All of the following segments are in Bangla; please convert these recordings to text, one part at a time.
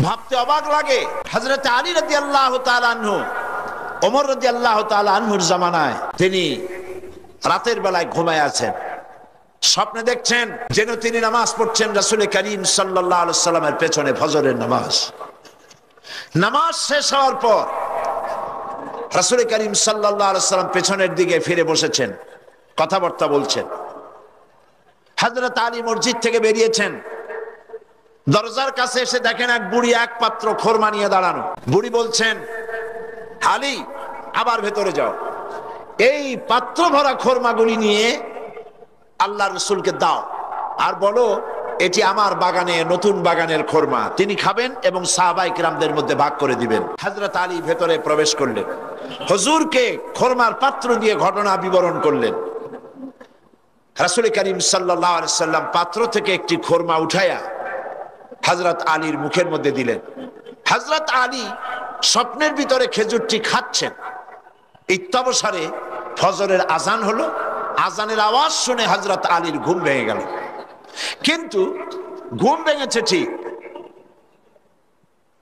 ভাবতে অবাক লাগে। হযরত আলী রাদিয়াল্লাহু তাআলা আনহু, ওমর রাদিয়াল্লাহু তাআলা আনহুর জামানায় তিনি রাতের বেলায় ঘুমায় আছেন, স্বপ্নে দেখছেন যেন তিনি নামাজ পড়ছেন রাসূল করিম সাল্লাল্লাহু আলাইহি সাল্লামের পেছনে ফজরের নামাজ। নামাজ শেষ হওয়ার পর রাসূল করিম সাল্লাল্লাহু আলাইহি সাল্লাম পেছনের দিকে ফিরে বসেছেন, কথাবার্তা বলছেন। হযরত আলী মসজিদ থেকে বেরিয়েছেন, দরজার কাছে এসে দেখেন এক বুড়ি এক পাত্র খোরমা নিয়ে দাঁড়ানো। বুড়ি বলছেন, আলী আবার ভেতরে যাও, এই পাত্র ভরা খোরমাগুলি নিয়ে আল্লাহর রাসূলকে দাও আর বলো এটি আমার বাগানে, নতুন বাগানের খোরমা, তিনি খাবেন এবং সাহাবায়ে কিরামদের মধ্যে ভাগ করে দিবেন। হযরত আলী ভেতরে প্রবেশ করলেন, হুজুরকে খোরমার পাত্র দিয়ে ঘটনা বিবরণ করলেন। রাসূল করিম সাল্লাল্লাহু আলাইহি সাল্লাম পাত্র থেকে একটি খোরমা উঠায়া হযরত আলীর মুখের মধ্যে দিলেন। হযরত আলী স্বপ্নের ভিতরে খেজুরটি খাচ্ছেন। ইত্যাবসারে ফজরের আজান হলো, আজানের আওয়াজ শুনে হযরত আলীর ঘুম ভেঙে গেল। কিন্তু ঘুম ভেঙেছে ঠিক,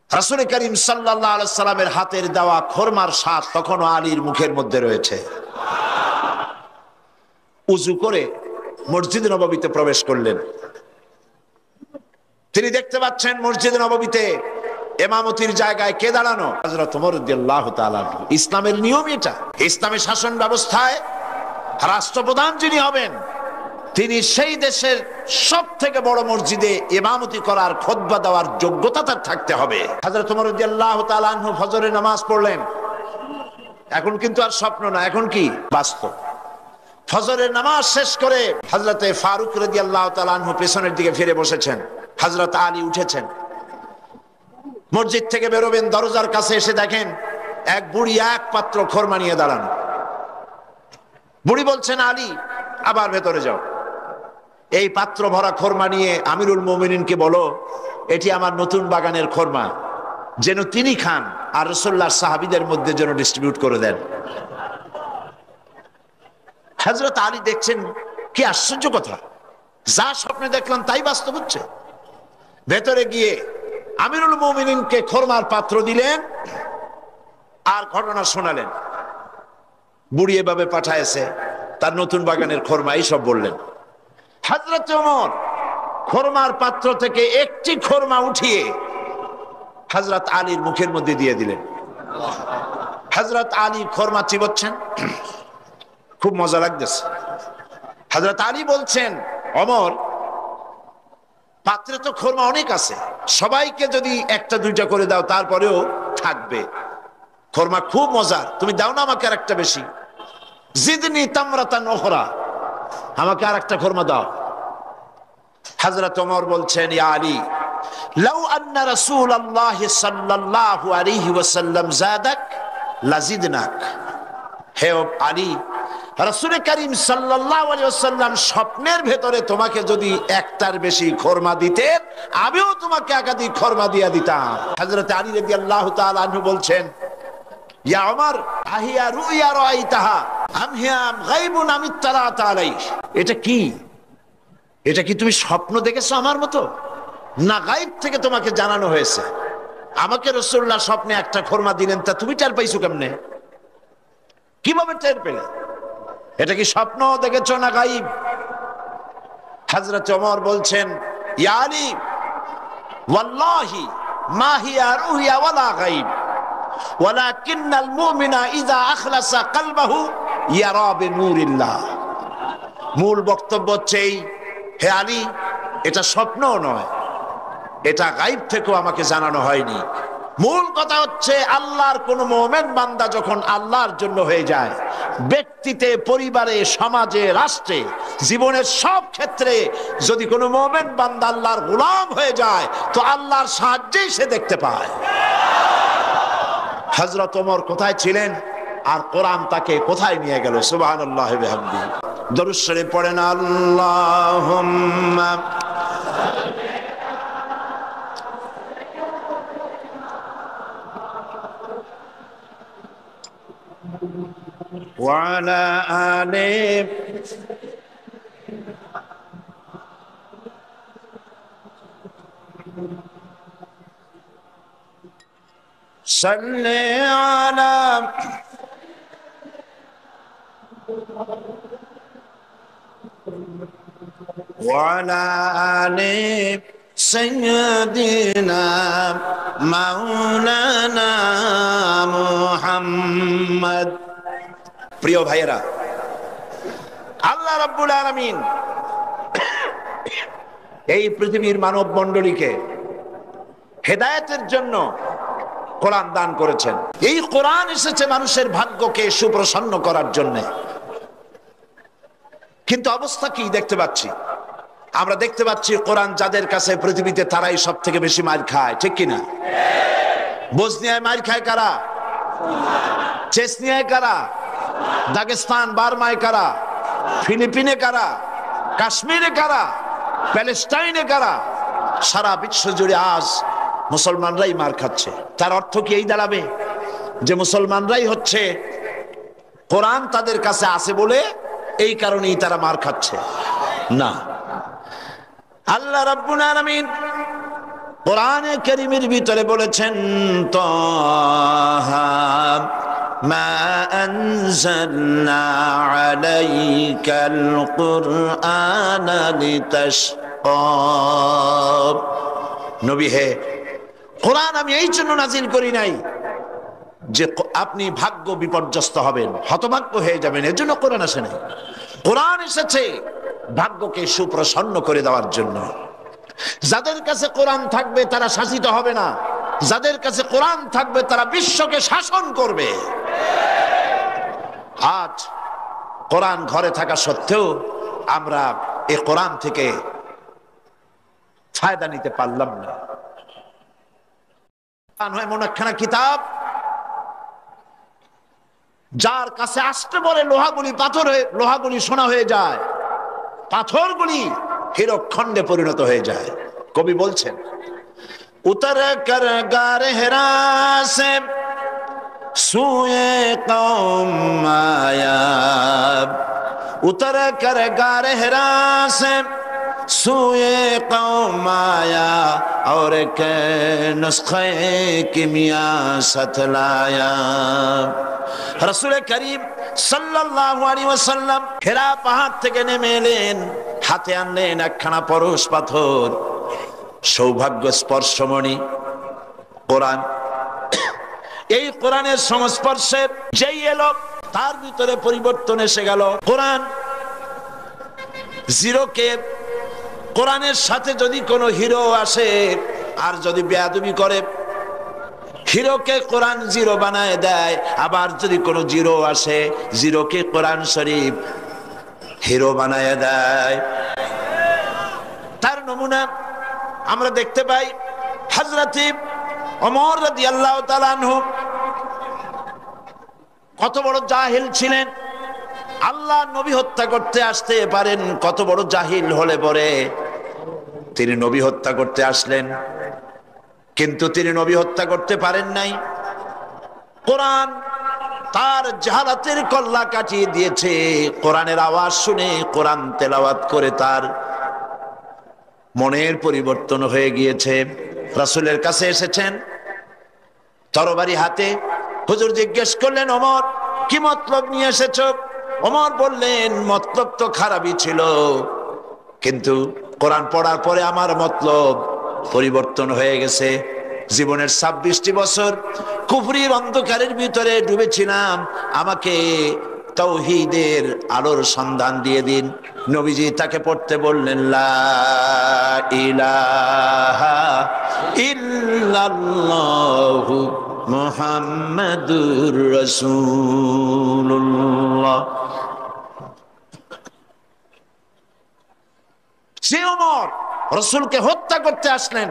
রাসূল করিম সাল্লাল্লাহু আলাইহি সাল্লামের হাতের দেওয়া খোরমার স্বাদ তখনও আলীর মুখের মধ্যে রয়েছে। উযু করে মসজিদ নববীতে প্রবেশ করলেন। তিনি দেখতে পাচ্ছেন মসজিদ নববীতে ইমামতির জায়গায় কে দাঁড়ানো? হযরত ওমর রাদিয়াল্লাহু তাআলা। ইসলামের নিয়ম এটা। ইসলামী শাসন ব্যবস্থায় রাষ্ট্রপ্রধান যিনি হবেন তিনি সেই দেশের সব থেকে বড় মসজিদে ইমামতি করার, খুতবা দেওয়ার যোগ্যতা তার থাকতে হবে। হযরত ওমর রাদিয়াল্লাহু তাআলা আনহু ফজরের নামাজ পড়লেন। এখন কিন্তু আর স্বপ্ন না, এখন কি বাস্তব। ফজরের নামাজ শেষ করে হযরতে ফারুক রাদিয়াল্লাহু তাআলা আনহু পেছনের দিকে ফিরে বসেছেন। হযরত আলী উঠেছেন, মসজিদ থেকে বেরোবেন, দরজার কাছে এসে দেখেন এক বুড়ি এক পাত্র খোরমা নিয়ে দাঁড়ানো। বুড়ি বলছেন, আলী আবার ভেতরে যাও, এই পাত্র ভরা খোরমা নিয়ে আমিরুল মুমিনিনকে বলো এটি আমার নতুন বাগানের খোরমা, যেন তিনি খান আর রাসূলুল্লাহর সাহাবীদের মধ্যে যেন ডিস্ট্রিবিউট করে দেন। হযরত আলী দেখছেন কি আশ্চর্য কথা, যা স্বপ্নে দেখলাম তাই বাস্তব হচ্ছে। ভেতরে গিয়ে আমিরুল মুমিনিনকে খোরমার পাত্র দিলেন আর ঘটনা শোনালেন। বুড়ি এভাবে পাঠায়েছে, তার নতুন বাগানের খোরমা, এইসব বললেন। হযরত ওমর খোরমার পাত্র থেকে একটি খোরমা উঠিয়ে হযরত আলীর মুখের মধ্যে দিয়ে দিলেন। হযরত আলী খোরমা চিবোচ্ছেন, খুব মজা লাগতেছে। হযরত আলী বলছেন, ওমর পাত্রে তো খোরমা অনেক আছে, সবাইকে যদি একটা দুইটা করে দাও তারপরেও থাকবে, খোরমা খুব মজার, তুমি দাও না আমাকে আরেকটা বেশি, জিদনি তামরাতান উখরা, আমাকে আরেকটা খোরমা দাও। হযরত ওমর বলছেন, ইয়া আলী লাউ আন্না রাসূলুল্লাহ সাল্লাল্লাহু আলাইহি ওয়াসাল্লাম যাদাক লাজিদনাক। হে আলী, রাসূল করিম সাল্লাল্লাহু আলাইহি ওয়াসাল্লাম স্বপ্নের ভেতরে তোমাকে যদি একটার বেশি খোরমা দিতেন আমিও তোমাকে একাধিক খোরমা দিয়ে দিতাম। হযরত আলী রাদিয়াল্লাহু তাআলা আনহু বলছেন, ইয়া ওমর আহিয়া রুইয়া রাআইতাহা আম হিয়া গায়বুন আম ইত্তালাত আলাইহি। এটা কি, এটা কি তুমি স্বপ্ন দেখেছো আমার মতো, না গায়ব থেকে তোমাকে জানানো হয়েছে? আমাকে রাসূলুল্লাহ স্বপ্নে একটা খোরমা দিলেন, তা তুমি টের পাইছো কেমনে, কিভাবে টের পেলে? এটা কি স্বপ্ন দেখেছো না গায়ব? হযরত ওমর বলছেন, ইয়া আলী ওয়াল্লাহি মা হিয়া রুইয়া ওয়ালা গায়ব ওয়ালাকিন্নাল মুমিনা ইযা আখলাসা কলবাহু ইয়ারা বিনূরিল্লাহ। মূল বক্তব্য হচ্ছে এই, হে আলী এটা স্বপ্নও নয়, এটা গায়ব থেকেও আমাকে জানানো হয়নি। মূল কথা হচ্ছে আল্লাহর কোন মুমিন বান্দা যখন আল্লাহর জন্য হয়ে যায়, ব্যক্তিতে, পরিবারে, সমাজে, রাষ্ট্রে, জীবনের সব ক্ষেত্রে যদি কোনো মুমিন বান্দা আল্লাহর গোলাম হয়ে যায় তো আল্লাহর সাহায্যেই সে দেখতে পায়। হযরত ওমর কোথায় ছিলেন আর কোরআন তাকে কোথায় নিয়ে গেল? সুবহানাল্লাহি ওয়া বিহামদিহি। দরুদ শরীফ পড়েন, আল্লাহুম্মা ওয়া আলা আলি সাল্লি আলা ওয়ালা আলি সাইয়্যিদিনা মাওলানা মুহাম্মদ। প্রিয় ভাইয়েরা, আল্লাহ রাব্বুল আলামিন এই পৃথিবীর মানব মণ্ডলীকে হেদায়েতের জন্য কোরআন দান করেছেন। এই কোরআন এসেছে মানুষের ভাগ্যকে সুপ্রসন্ন করার জন্য। কিন্তু অবস্থা কি দেখতে পাচ্ছি? আমরা দেখতে পাচ্ছি কোরআন যাদের কাছে পৃথিবীতে তারাই সব থেকে বেশি মার খায়, ঠিক কিনা? বসনিয়ায় মার খায় কারা? চেচনিয়ায় কারা? দাগেস্তান বার্মায় কারা? ফিলিপিনে কারা? কাশ্মীরে কারা? প্যালেস্টাইনে কারা? সারা বিশ্ব জুড়ে আজ মুসলমানরাই মার খাচ্ছে। তার অর্থ কি এই দাঁড়াবে যে মুসলমানরাই হচ্ছে কোরআন তাদের কাছে আছে বলে এই কারণেই তারা মার খাচ্ছে? না, আল্লাহ রাব্বুল আলামিন কোরআনে কারীমের ভিতরে বলেছেন, তাহা মা আনজালনা আলাইকাল কুরআনা লিতাশকা। নবী হে, কোরআন আমি এই জন্য নাজিল করি নাই যে আপনি ভাগ্য বিপর্যস্ত হবেন, হতভাগ্য হয়ে যাবেন, এর জন্য কোরআন আসে নাই। কোরআন এসেছে ভাগ্যকে সুপ্রসন্ন করে দেওয়ার জন্য। যাদের কাছে কোরআন থাকবে তারা শাসিত হবে না, যাদের কাছে কোরআন থাকবে তারা বিশ্বকে শাসন করবে। আজ কোরআন ঘরে থাকা সত্ত্বেও আমরা এই কোরআন থেকে ফায়দা নিতে পারলাম না। এমন একখানা কিতাব যার কাছে আসতে বলে লোহাগুলি পাথর হয়ে, লোহাগুলি সোনা হয়ে যায়, পাথরগুলি হীরকখণ্ডে পরিণত হয়ে যায়। কবি বলছেন, উতর কর গারে হেরা সে সুয়ে কওম আয়া, উতর কর গারে হেরা সে সুয়ে কওম আয়া और के नुस्खे किमिया सतलाया। रसूल करीम সাল্লাল্লাহু আলাইহি ওয়াসাল্লাম হেরা পাহাড় থেকে নেমে এলেন, হাতে আনলেন একখানা পরশ পাথর, সৌভাগ্য স্পর্শমণি কোরআন। এই কোরআনের সংস্পর্শে যেই এলো তার ভিতরে পরিবর্তন এসে গেল। কোরআন জিরোকে, কোরআনের সাথে যদি কোনো হিরো আসে আর যদি বেয়াদবি করে, হিরোকে কোরআন জিরো বানায় দেয়। আবার যদি কোনো জিরো আসে, জিরোকে কোরআন শরীফ হিরো বানায় দেয়। তার নমুনা আমরা দেখতে পাই হযরত ওমর রাদিয়াল্লাহু তাআলা আনহু কত বড় জাহিল ছিলেন। আল্লাহ নবী হত্যা করতে আসতে পারেন, কত বড় জাহিল হলে পরে তিনি নবী হত্যা করতে আসলেন, কিন্তু তিনি নবী হত্যা করতে পারেন নাই। কোরআন তার জাহালাতের কল্লা কাটিয়ে দিয়েছে। কোরআনের আওয়াজ শুনে, কোরআন তেলাওয়াত করে তার মনের পরিবর্তন হয়ে গিয়েছে। রাসূলের কাছে এসেছেন তরবারি হাতে। হুজুর জিজ্ঞেস করলেন, ওমর কি মতলব নিয়ে এসেছো? ওমর বললেন, মতলব তো খারাপই ছিল, কিন্তু কোরআন পড়ার পরে আমার মতলব পরিবর্তন হয়ে গেছে। জীবনের 26টি বছর কুফরির অন্ধকারের ভিতরে ডুবেছিলাম, আমাকে তাওহীদের আলোর সন্ধান দিয়ে দিন। নবীজি তাকে পড়তে বললেন, লা ইলাহা ইল্লাল্লাহু মুহাম্মাদুর রাসূলুল্লাহ। সে ওমর রাসূলকে হত্যা করতে আসলেন।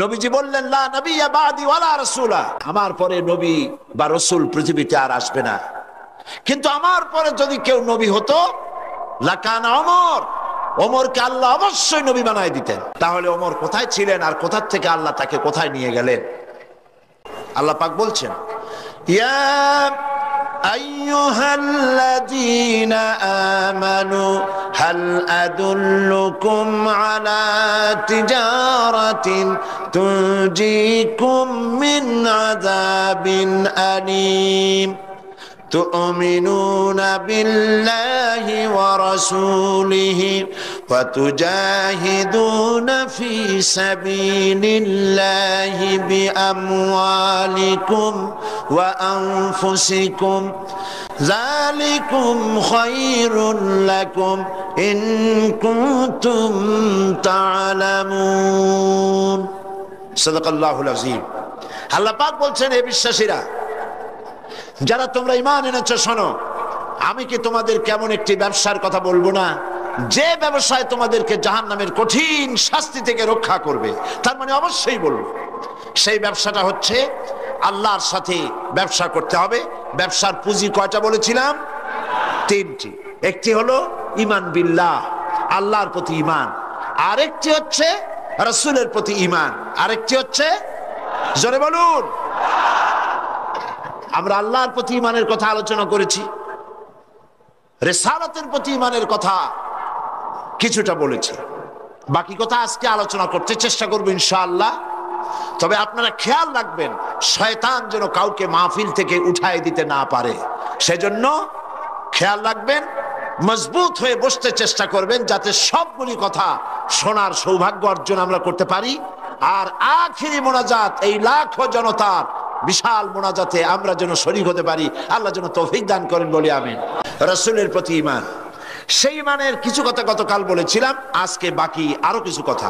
নবীজি বললেন, লা নবিয়্যা বাদি ওয়ালা রাসূলা, আমার পরে নবী বা রাসূল পৃথিবীতে আর আসবে না। কিন্তু আমার পরে যদি কেউ নবী হতো, লাকানা ওমর, ওমরকে আল্লাহ অবশ্যই নবী বানায় দিতেন। তাহলে ওমর কোথায় ছিলেন আর কোথা থেকে আল্লাহ তাকে কোথায় নিয়ে গেলেন? আল্লাহ পাক বলছেন, ইয়া আইয়ুহাল্লাযীনা আমানু হাল আদুল্লুকুম আলা তিজারাতিন তুনজিকুম মিন আযাবিন আলীম تؤمنون بالله ورسوله وتجاهدون في سبيل الله بأموالكم وأنفسكم ذلكم خير لكم إن كنتم تعلمون صدق الله العظيم আল্লাহ পাক বলছেন, হে বিশ্বাসীরা, যারা তোমরা ঈমান এনেছো, শোনো, আমি কি তোমাদের কেমন একটি ব্যবসার কথা বলবো না, যে ব্যবসায় তোমাদেরকে জাহান্নামের কঠিন শাস্তি থেকে রক্ষা করবে? তার মানে অবশ্যই বলবো, সেই ব্যবসাটা হচ্ছে আল্লাহর সাথে ব্যবসা করতে হবে। ব্যবসার পুঁজি কয়টা বলেছিলাম? তিনটি। একটি হলো ঈমান বিল্লাহ, আল্লাহর প্রতি ঈমান, আরেকটি হচ্ছে রাসূলের প্রতি ঈমান, আরেকটি হচ্ছে, জোরে বলুন, আমরা আল্লাহর প্রতি ঈমানের কথা আলোচনা করেছি, রিসালাতের প্রতি ঈমানের কথা কিছুটা বলেছি, বাকি কথা আজকে আলোচনা করতে চেষ্টা করব ইনশাআল্লাহ। তবে আপনারা খেয়াল রাখবেন, শয়তান যেন কাউকে মাহফিল থেকে উঠায় দিতে না পারে, সেজন্য খেয়াল রাখবেন, মজবুত হয়ে বসতে চেষ্টা করবেন, যাতে সবগুলি কথা শোনার সৌভাগ্য অর্জন আমরা করতে পারি। আর আখিরি মোনাজাত, এই লাখো জনতার বিশাল মোনাজাতে আমরা যেন শরীক হতে পারি, আল্লাহ যেন তৌফিক দান করেন, বলি আমিন। রাসূলের প্রতি ঈমান, সেই ঈমানের কিছু কথা গতকাল বলেছিলাম, আজকে বাকি আরো কিছু কথা।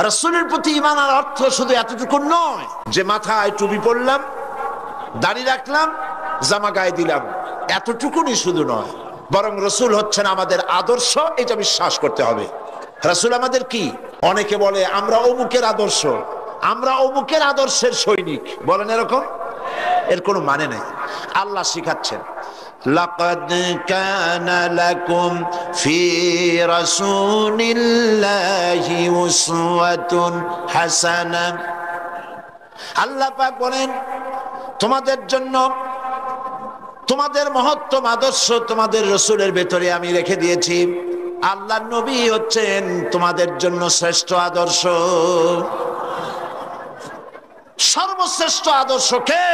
রাসূলের প্রতি ঈমানের অর্থ শুধু এতটুকু নয় যে মাথায় টুপি পরলাম, দাড়ি রাখলাম, জামা গায়ে দিলাম, এতটুকুনি শুধু নয়, বরং রাসূল হচ্ছেন আমাদের আদর্শ, এটা বিশ্বাস করতে হবে। রাসূল আমাদের কি? অনেকে বলে আমরা অমুকের আদর্শ, আমরা অমুকের আদর্শের সৈনিক, বলেন এরকম? এর কোনো মানে নেই। আল্লাহ শিখাচ্ছেন, লাকাদ কানা লাকুম ফি রাসূলিল্লাহি উসওয়াতুন হাসানা। আল্লাহ পাক বলেন, তোমাদের জন্য তোমাদের মহত্তম আদর্শ তোমাদের রাসূলের ভেতরে আমি রেখে দিয়েছি। আল্লাহর নবী হচ্ছেন তোমাদের জন্য শ্রেষ্ঠ আদর্শ। সর্বশ্রেষ্ঠ আদর্শ কে?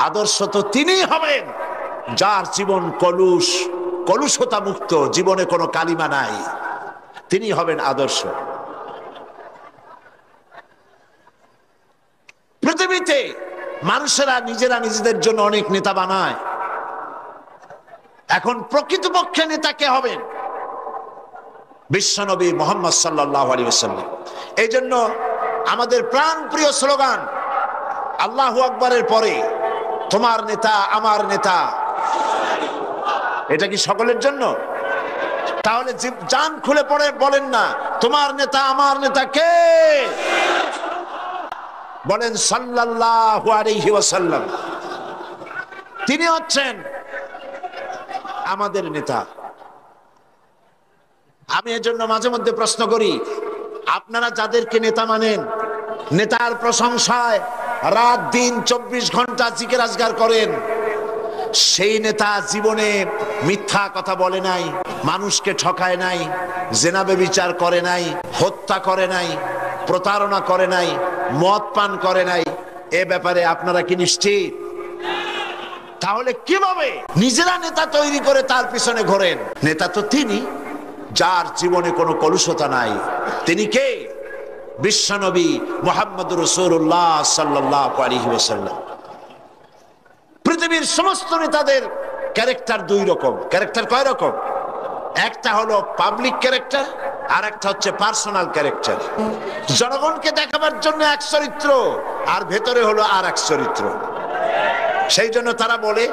আদর্শ তো তিনিই হবেন যার জীবন কলুষতা মুক্ত, জীবনে কোনো কালিমা নাই, তিনি হবেন আদর্শ। পৃথিবীতে মানুষেরা নিজেরা নিজেদের জন্য অনেক নেতা বানায়, এখন প্রকৃতপক্ষে নেতা কে হবেন? বিশ্বনবী মুহাম্মদ সাল্লাল্লাহু আলাইহি ওয়াসাল্লাম। এই জন্য আমাদের প্রাণ প্রিয় স্লোগান আল্লাহু আকবারের পরে তোমার নেতা আমার নেতা, এটা কি সকলের জন্য? তাহলে জান খুলে পড়ে বলেন না, তোমার নেতা আমার নেতা কে? বলেন সাল্লাল্লাহু আলাইহি ওয়াসাল্লাম। তিনি হচ্ছেন আমাদের নেতা। আমি এজন্য মাঝে মধ্যে প্রশ্ন করি, আপনারা যাদেরকে নেতা মানেন, নেতার প্রশংসায় রাত দিন 24 ঘন্টা জিকির আজগার করেন, সেই নেতা জীবনে মিথ্যা কথা বলে নাই, মানুষকে ঠকায় নাই, জেনা ব্যভিচার করে নাই, হত্যা করে নাই, প্রতারণা করে নাই, মদ পান করে নাই, এ ব্যাপারে আপনারা কি নিশ্চিত? তাহলে কিভাবে নিজেরা নেতা তৈরি করে তার পিছনে ঘোরেন? নেতা তো তিনি যার জীবনে কোনো কলুষতা নাই। তিনি কে? বিশ্বনবী মুহাম্মদুর রাসূলুল্লাহ সাল্লাল্লাহু আলাইহি ওয়াসাল্লাম। পৃথিবীর সমস্ত নেতাদের ক্যারেক্টার দুই রকম। ক্যারেক্টার কয় রকম? একটা হলো পাবলিক ক্যারেক্টার, আর একটা হচ্ছে পার্সোনাল ক্যারেক্টার। জনগণকে দেখাবার জন্য এক চরিত্র, আর ভেতরে হলো আর এক চরিত্র। সেই জন্য তারা বলে,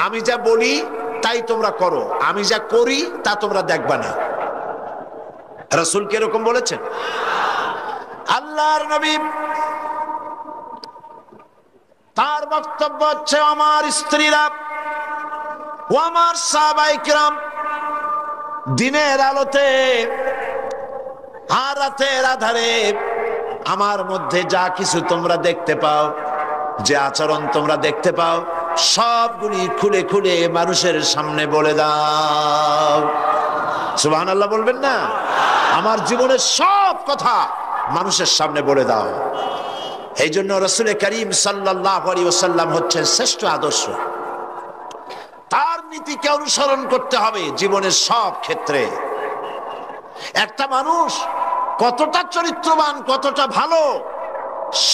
আমি যা বলি তাই তোমরা করো, আমি যা করি তা তোমরা দেখবা না। রাসূল কি এরকম বলেছেন? আল্লাহর নবী তার বক্তব্য হচ্ছে, আমার স্ত্রীরা ও আমার সাহাবায়ে কিরাম, দিনের আলোতে আর রাতের আধারে আমার মধ্যে যা কিছু তোমরা দেখতে পাও, যে আচরণ তোমরা দেখতে পাও, সবগুলি খুলে খুলে মানুষের সামনে বলে দাও। সুবহানাল্লাহ বলবেন না? আমার জীবনের সব কথা মানুষের সামনে বলে দাও। এই জন্য রাসূল করিম সাল্লাল্লাহু আলাইহি ওয়াসাল্লাম হচ্ছেন শ্রেষ্ঠ আদর্শ। তার নীতিকে অনুসরণ করতে হবে জীবনের সব ক্ষেত্রে। একটা মানুষ কতটা চরিত্রবান, কতটা ভালো,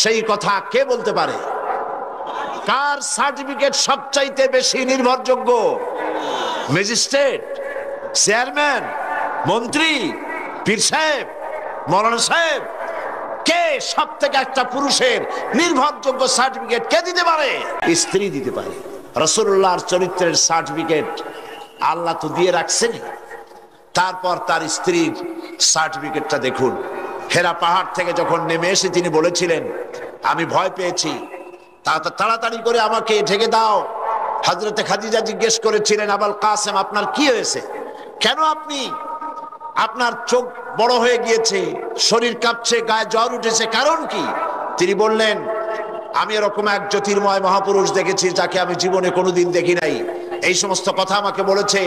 সেই কথা কে বলতে পারে? কার সার্টিফিকেট সবচাইতে বেশি নির্ভরযোগ্য? ম্যাজিস্ট্রেট, চেয়ারম্যান, মন্ত্রী, পীর সাহেব, মৌলানা সাহেব? কে সব থেকে একটা পুরুষের নির্ভরযোগ্য সার্টিফিকেট কে দিতে পারে? স্ত্রী দিতে পারে। রাসূলুল্লাহর চরিত্রের সার্টিফিকেট আল্লাহ তো দিয়ে রাখছেন। তারপর তার স্ত্রীর সার্টিফিকেটটা দেখুন। হেরা পাহাড় থেকে যখন নেমে এসে তিনি বলেছিলেন, আমি ভয় পেয়েছি, তাড়াতাড়ি করে আমাকে ঢেকে দাও। হযরতে খাদিজা জিজ্ঞেস করেছিলেন, আবুল কাসেম আপনার কি হয়েছে? কেন আপনি, আপনার চোখ বড় হয়ে গিয়েছে, শরীর কাঁপছে, গায়ে জ্বর উঠেছে, কারণ কি? তিনি বললেন, আমি এরকম এক জ্যোতির্ময় মহাপুরুষ দেখেছি যাকে আমি জীবনে কোনোদিন দেখি নাই। এই সমস্ত কথা আমাকে বলেছে,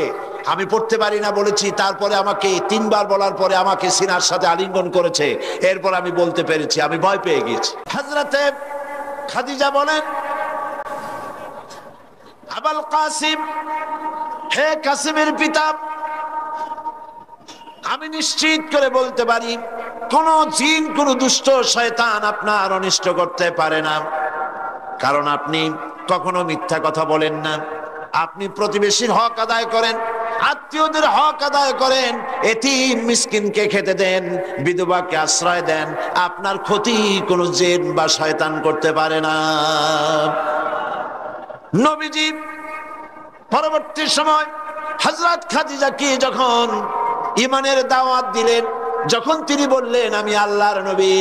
আমি পড়তে পারি না বলেছি, তারপরে আমাকে 3 বার বলার পরে আমাকে সিনার সাথে আলিঙ্গন করেছে, এরপর আমি বলতে পেরেছি, আমি ভয় পেয়ে গেছি। হযরতে খাদিজা বলেন, আবুল কাসিম, হে কাসিমের পিতা, আমি নিশ্চিত করে বলতে পারি কোন জিন, কোন দুষ্ট শয়তান আপনার অনিষ্ট করতে পারে না, কারণ আপনি কখনো মিথ্যা কথা বলেন না। আপনি প্রতিবেশীর হক আদায় করেন, আত্মীয়দের হক আদায় করেন, এতিম মিসকিনকে খেতে দেন, বিধবাকে আশ্রয় দেন। আপনার ক্ষতি কোনো জিন বা শয়তান করতে পারে না। নবীজি পরবর্তী সময় হযরত খাদিজাকে যখন ঈমানের দাওয়াত দিলেন, যখন তিনি বললেন, আমি আল্লাহর নবী,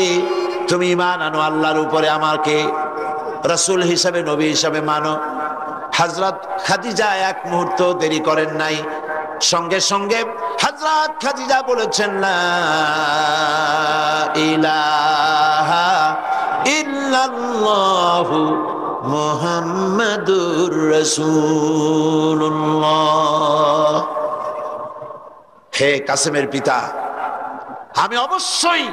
তুমি ঈমান আনো আল্লাহর উপরে, আমাকে রাসূল হিসেবে, নবী হিসেবে মানো। হযরত খাদিজা এক মুহূর্ত দেরি করেন নাই, সঙ্গে সঙ্গে হযরত খাদিজা বলেছেন, লা ইলাহা ইল্লাল্লাহু মুহাম্মাদুর রাসূলুল্লাহ। হে কাসেমের পিতা, আমি অবশ্যই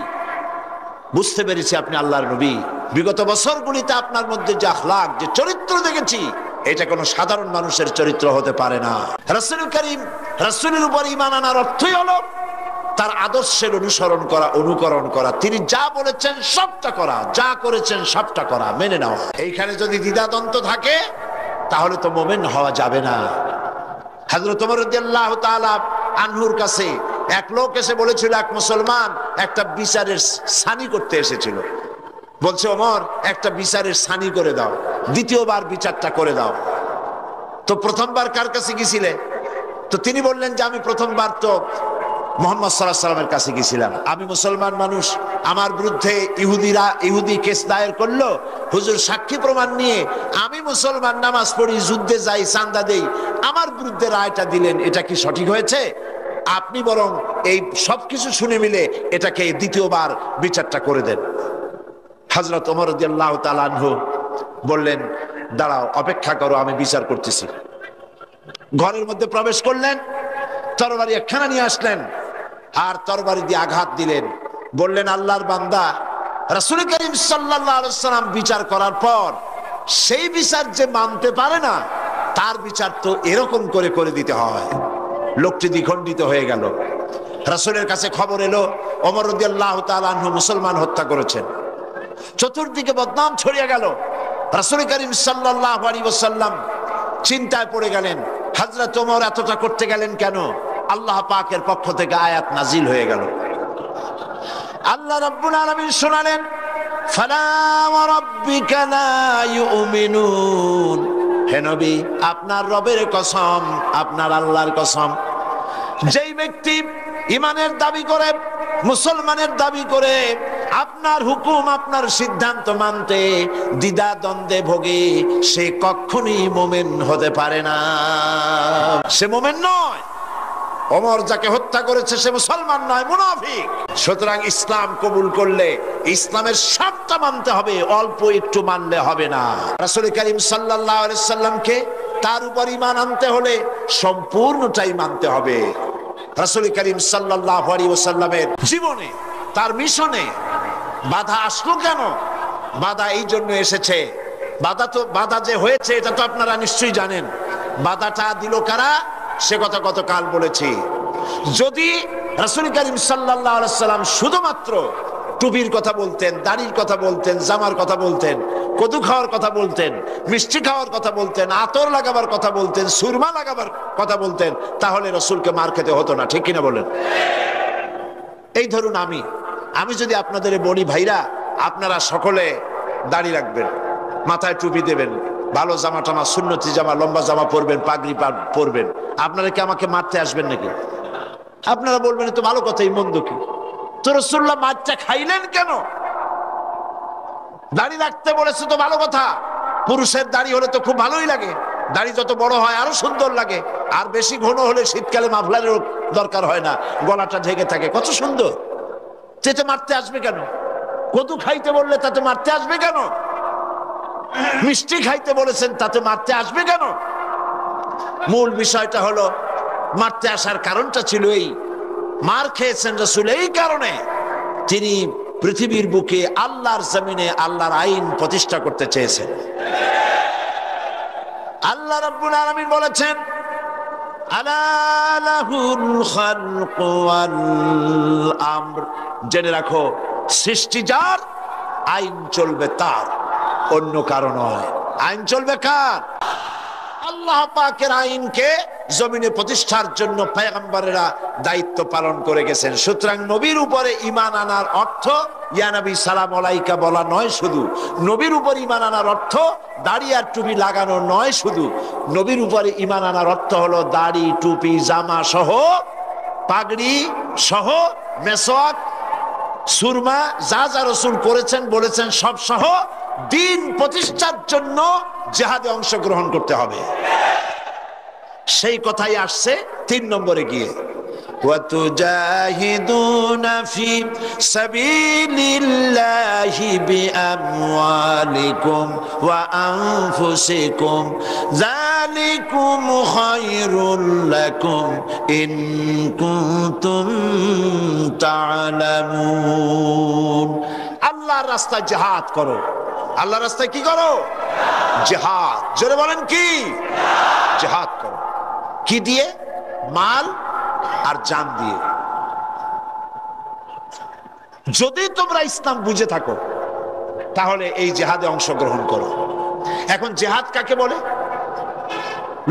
বুঝতে পেরেছি আপনি আল্লাহর নবী। বিগত বছরগুলিতে আপনার মধ্যে যে আখলাক, যে চরিত্র দেখেছি, এটা কোনো সাধারণ মানুষের চরিত্র হতে পারে না। রাসূল করিম, রাসূলের উপর ঈমান আনার অর্থই হলো তার আদর্শের অনুসরণ করা, অনুকরণ করা। তিনি যা বলেছেন সবটা করা, যা করেছেন সবটা করা, মেনে নেওয়া। এইখানে যদি দ্বিধাদ্বন্দ্ব থাকে তাহলে তো মুমিন হওয়া যাবে না। হযরত ওমর রাদিয়াল্লাহু তাআলা আনহুর কাছে এক লোক এসে বলেছিল, এক মুসলমান একটা বিচারের সানি করতে এসেছিল। বলছে, ওমর একটা বিচারের সানি করে দাও, দ্বিতীয়বার বিচারটা করে দাও। তো প্রথমবার কার কাছে গিয়েছিলে? তো তিনি বললেন যে আমি প্রথমবার তো মুহাম্মদ সাল্লাল্লাহু আলাইহি ওয়াসাল্লামের কাছে গিয়েছিলাম। আমি মুসলমান মানুষ, আমার বিরুদ্ধে ইহুদি কেস দায়ের করলো, হুজুর সাক্ষী প্রমাণ নিয়ে আমি মুসলমান, নামাজ পড়ি, যুদ্ধে যাই, চাঁদা দেই, আমার বিরুদ্ধে রায়টা দিলেন, এটা কি সঠিক হয়েছে? আপনি বরং এই সবকিছু শুনে মিলে এটাকে দ্বিতীয়বার বিচারটা করে দেন। হযরত ওমর রাদিয়াল্লাহু তাআলা আনহু বললেন, দাঁড়াও, অপেক্ষা করো, আমি বিচার করতেছি। ঘরের মধ্যে প্রবেশ করলেন, তরবারি একখানা নিয়ে আসলেন, আর তরবারি দিয়ে আঘাত দিলেন। বললেন, আল্লাহর বান্দা, রাসূল করিম সাল্লাল্লাহু আলাইহি ওয়াসাল্লাম বিচার করার পর সেই বিচার যে মানতে পারে না, তার বিচার তো এরকম করে করে দিতে হয়। লোকটি দ্বিখণ্ডিত হয়ে গেল। রাসূলের কাছে খবর এলো, ওমর রাদিয়াল্লাহু তাআলা আনহু মুসলমান হত্যা করেছেন। চতুর্দিকে বদনাম ছড়িয়ে গেল। রাসূল করিম সাল্লাল্লাহু আলাইহি ওয়াসাল্লাম চিন্তায় পড়ে গেলেন, হযরত ওমর এতটা করতে গেলেন কেন? আল্লাহ পাকের পক্ষ থেকে আয়াত নাজিল হয়ে গেল। আল্লাহ রাব্বুল আলামিন শোনালেন, ফালা ওয়া রাব্বিকা লা ইউমিনুন। হে নবী, আপনার রবের কসম, আপনার আল্লাহর কসম, যেই ব্যক্তি ঈমানের দাবি করে, মুসলমানের দাবি করে, আপনার হুকুম, আপনার সিদ্ধান্ত মানতে দ্বিধা দ্বন্দ্বে ভোগে, সে কখনোই মুমিন হতে পারে না, সে মুমিন নয়। ওমর যাকে হত্যা করেছে সে মুসলমান নয়, মুনাফিক। সুতরাং ইসলাম কবুল করলে ইসলামের সবটা মানতে হবে, অল্প একটু মানলে হবে না। রাসূল করিম সাল্লাল্লাহু আলাইহি সাল্লামকে, তার উপর ঈমান আনতে হলে সম্পূর্ণটাই মানতে হবে। রাসূল করিম সাল্লাল্লাহু আলাইহি ওয়াসাল্লামের জীবনে, তার মিশনে বাধা আসলো কেন? বাধা এই জন্য এসেছে, বাধা যে হয়েছে এটা তো আপনারা নিশ্চয়ই জানেন। বাধাটা দিল কারা সে কথা গতকাল বলেছি। যদি রাসূল করিম সাল্লাল্লাহু আলাইহি সাল্লাম শুধুমাত্র টুপির কথা বলতেন, দাড়ির কথা বলতেন, জামার কথা বলতেন, কদু খাওয়ার কথা বলতেন, মিষ্টি খাওয়ার কথা বলতেন, আতর লাগাবার কথা বলতেন, সুরমা লাগাবার কথা বলতেন, তাহলে রাসূলকে মার খেতে হতো না, ঠিক কিনা বলেন? এই ধরুন আমি যদি আপনাদের বলি ভাইরা আপনারা সকলে দাড়ি রাখবেন, মাথায় টুপি দেবেন, ভালো জামা টামা সুন্নতি জামা লম্বা জামা পরবেন, পাগড়ি পরবেন, আপনারা কি আমাকে মারতে আসবেন নাকি? আপনারা বলবেন তো ভালো কথা, এই মন্দ কি? তো রাসূলুল্লাহ মারটা খাইলেন কেন? দাড়ি রাখতে বলেছে তো ভালো কথা, পুরুষের দাড়ি হলে তো খুব ভালোই লাগে, দাড়ি যত বড় হয় আরো সুন্দর লাগে, আর বেশি ঘন হলে শীতকালে মাফলারের দরকার হয় না, গলাটা ঢেকে থাকে, কত সুন্দর। চেটে মারতে আসবে কেন? কদু খাইতে বললে তাতে মারতে আসবে কেন? মিষ্টি খাইতে বলেছেন তাতে মারতে আসবে কেন? মূল বিষয়টা হলো মারতে আসার কারণটা ছিল এই, মার খেয়েছেন রাসূল এই কারণে তিনি পৃথিবীর বুকে আল্লাহর জমিনে আল্লাহর আইন প্রতিষ্ঠা করতে চেয়েছেন। আল্লাহ রাব্বুল আলামিন বলেছেন আলা লাহুল খালকু ওয়াল আমর, জেনে রাখো সৃষ্টি যার, আইন চলবে তার, অন্য কারো নয়। আইন চলবে কার? আল্লাহ পাকের আইনকে জমিনে প্রতিষ্ঠার জন্য পয়গম্বরেরা দায়িত্ব পালন করে গেছেন। সুতরাং নবীর উপরে ঈমান আনার অর্থ ইয়া নবী সালাম আলাইকা বলা নয় শুধু, নবীর উপর ঈমান আনার অর্থ দাড়ি আর টুপি লাগানো নয় শুধু, নবীর উপরে ঈমান আনার অর্থ হলো দাড়ি টুপি জামা সহ, পাগড়ি সহ, মেসওয়াক সুরমা যা যা রাসূল করেছেন বলেছেন সব সহ দিন প্রতিষ্ঠার জন্য জিহাদে অংশগ্রহণ করতে হবে। সেই কথাই আসছে 3 নম্বরে গিয়ে, ওয়াতুজাহিদুনা ফি সাবিলিল্লাহি বিআমওয়ালিকুম ওয়া আনফুসিকুম যালিকুম খায়রুল লাকুম ইন কুনতুম তা'লামুন। আল্লাহর রাস্তায় জিহাদ করো। আল্লাহর রাস্তায় কি করো? জিহাদ। জোরে বলেন কি? জিহাদ করো। কি দিয়ে? মাল আর জান দিয়ে। যদি তোমরা ইসলাম বুঝে থাকো তাহলে এই জিহাদে অংশগ্রহণ করো। এখন জিহাদ কাকে বলে?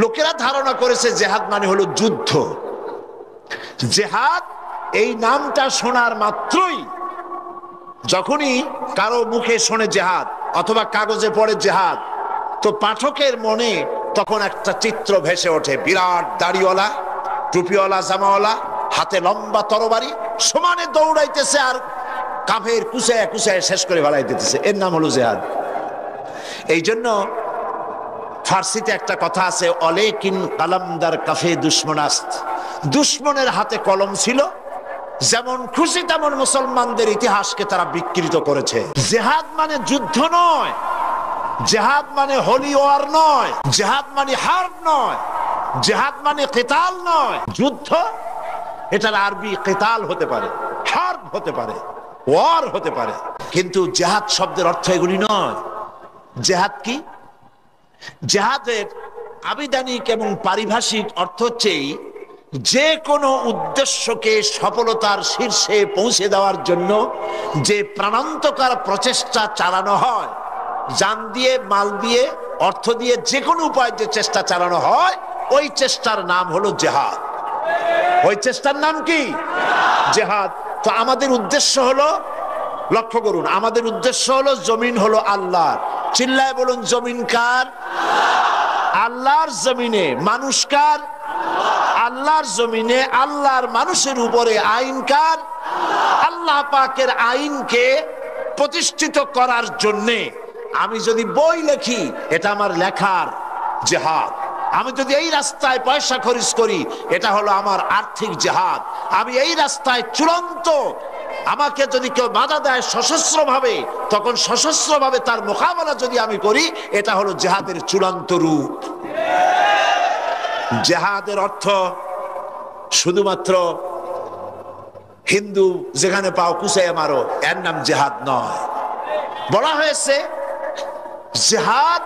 লোকেরা ধারণা করেছে জিহাদ মানে হলো যুদ্ধ। জিহাদ এই নামটা শোনার মাত্রই, যখনই কারো মুখে শোনে জিহাদ অথবা কাগজে পড়ে জিহাদ, তো পাঠকের মনে তখন একটা চিত্র ভেসে ওঠে, বিরাট দাড়িওয়ালা, টুপিওয়ালা, জামাওয়ালা, হাতে লম্বা তরবারি, সমানে দৌড়াইতেছে আর কাফের কুচায় কুচায় শেষ করে ফেলাই দিতেছে, এর নাম হলো জিহাদ। এই জন্য ফার্সিতে একটা কথা আছে, অলেকিন কালামদার কাফে দুশ্মনাস্ত, দুশ্মনের হাতে কলম ছিল, যেমন খুশি তেমন মুসলমানদের ইতিহাসকে তারা বিকৃত করেছে। জিহাদ মানে যুদ্ধ নয়, জিহাদ মানে হোলি ওয়ার নয়, জিহাদ মানে হার্ব নয়, জিহাদ মানে কিতাল নয়। যুদ্ধ এটার আরবি কিতাল হতে পারে, হার্ব হতে পারে, ওয়ার হতে পারে, কিন্তু জিহাদ শব্দের অর্থ এগুলি নয়। জিহাদ কি? জিহাদের আবিধানিক এবং পারিভাষিক অর্থ হচ্ছে যে কোনো উদ্দেশ্যকে সফলতার শীর্ষে পৌঁছে দেওয়ার জন্য যে প্রাণান্তকার প্রচেষ্টা চালানো হয়, জান দিয়ে, মাল দিয়ে, অর্থ দিয়ে, যে কোনো উপায়ে যে চেষ্টা চালানো হয়, ওই চেষ্টার নাম হলো জিহাদ। ওই চেষ্টার নাম কি? জিহাদ। তো আমাদের উদ্দেশ্য হলো, লক্ষ্য করুন, আমাদের উদ্দেশ্য হলো জমিন হলো আল্লাহর। চিল্লায় বলুন, জমিন কার? আল্লাহর জমিনে। মানুষ কার? আল্লাহর জমিনে আল্লাহর মানুষের উপরে আইন কার? আল্লাহ পাকের আইনকে প্রতিষ্ঠিত করার জন্যে আমি যদি বই লেখি, এটা আমার লেখার জিহাদ। আমি যদি এই রাস্তায় পয়সা খরচ করি, এটা হলো আমার আর্থিক জিহাদ। আমি এই রাস্তায় চূড়ান্ত, আমাকে যদি কেউ বাধা দেয় সশস্ত্র ভাবে, তখন সশস্ত্র ভাবে তার মোকাবেলা যদি আমি করি, এটা হলো জিহাদের চূড়ান্ত রূপ। জিহাদের অর্থ শুধুমাত্র হিন্দু যেখানে পাও কুচাইয়া মারো, এর নাম জিহাদ নয়। বলা হয়েছে জিহাদ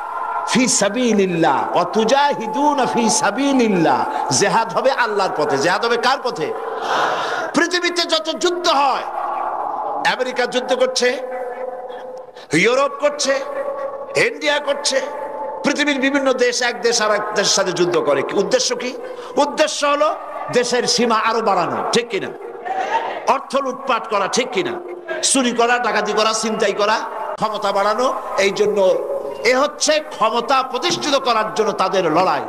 ফি সাবিলিল্লাহ ওয়া তুজাহিদুনা ফি সাবিলিল্লাহ, জিহাদ হবে আল্লাহর পথে। জিহাদ হবে কার পথে? পৃথিবীতে যত যুদ্ধ হয়, আমেরিকা যুদ্ধ করছে, ইউরোপ করছে, ইন্ডিয়া করছে, পৃথিবীর বিভিন্ন দেশ এক দেশ আর এক দেশের সাথে যুদ্ধ করে। উদ্দেশ্য কি? উদ্দেশ্য হলো দেশের সীমা আরো বাড়ানো, ঠিক কিনা? অর্থ লুটপাট করা, ঠিক কিনা? চুরি করা, ডাকাতি করা, ছিনতাই করা, ক্ষমতা বাড়ানো। এই জন্য এ হচ্ছে ক্ষমতা প্রতিষ্ঠিত করার জন্য তাদের লড়াই।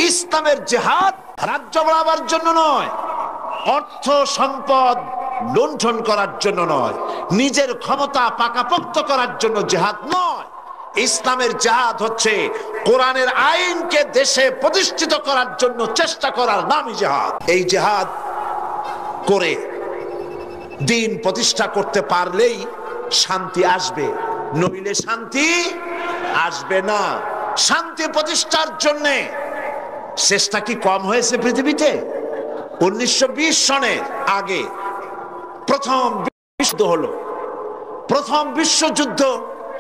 ইসলামের জিহাদ রাজ্য বাড়াবার জন্য নয়, অর্থ সম্পদ লুণ্ঠন করার জন্য নয়, নিজের ক্ষমতা পাকাপোক্ত করার জন্য জিহাদ নয়। ইসলামের জিহাদ হচ্ছে কোরআনের আইনকে দেশে প্রতিষ্ঠিত করার জন্য চেষ্টা করার নামই জিহাদ। এই জিহাদ করে দিন প্রতিষ্ঠা করতে পারলেই শান্তি আসবে, নইলে শান্তি আসবে না। শান্তি প্রতিষ্ঠার জন্য চেষ্টা কি কম হয়েছে পৃথিবীতে? 1920 সনের আগে প্রথম বিশ্বযুদ্ধ হলো। প্রথম বিশ্বযুদ্ধ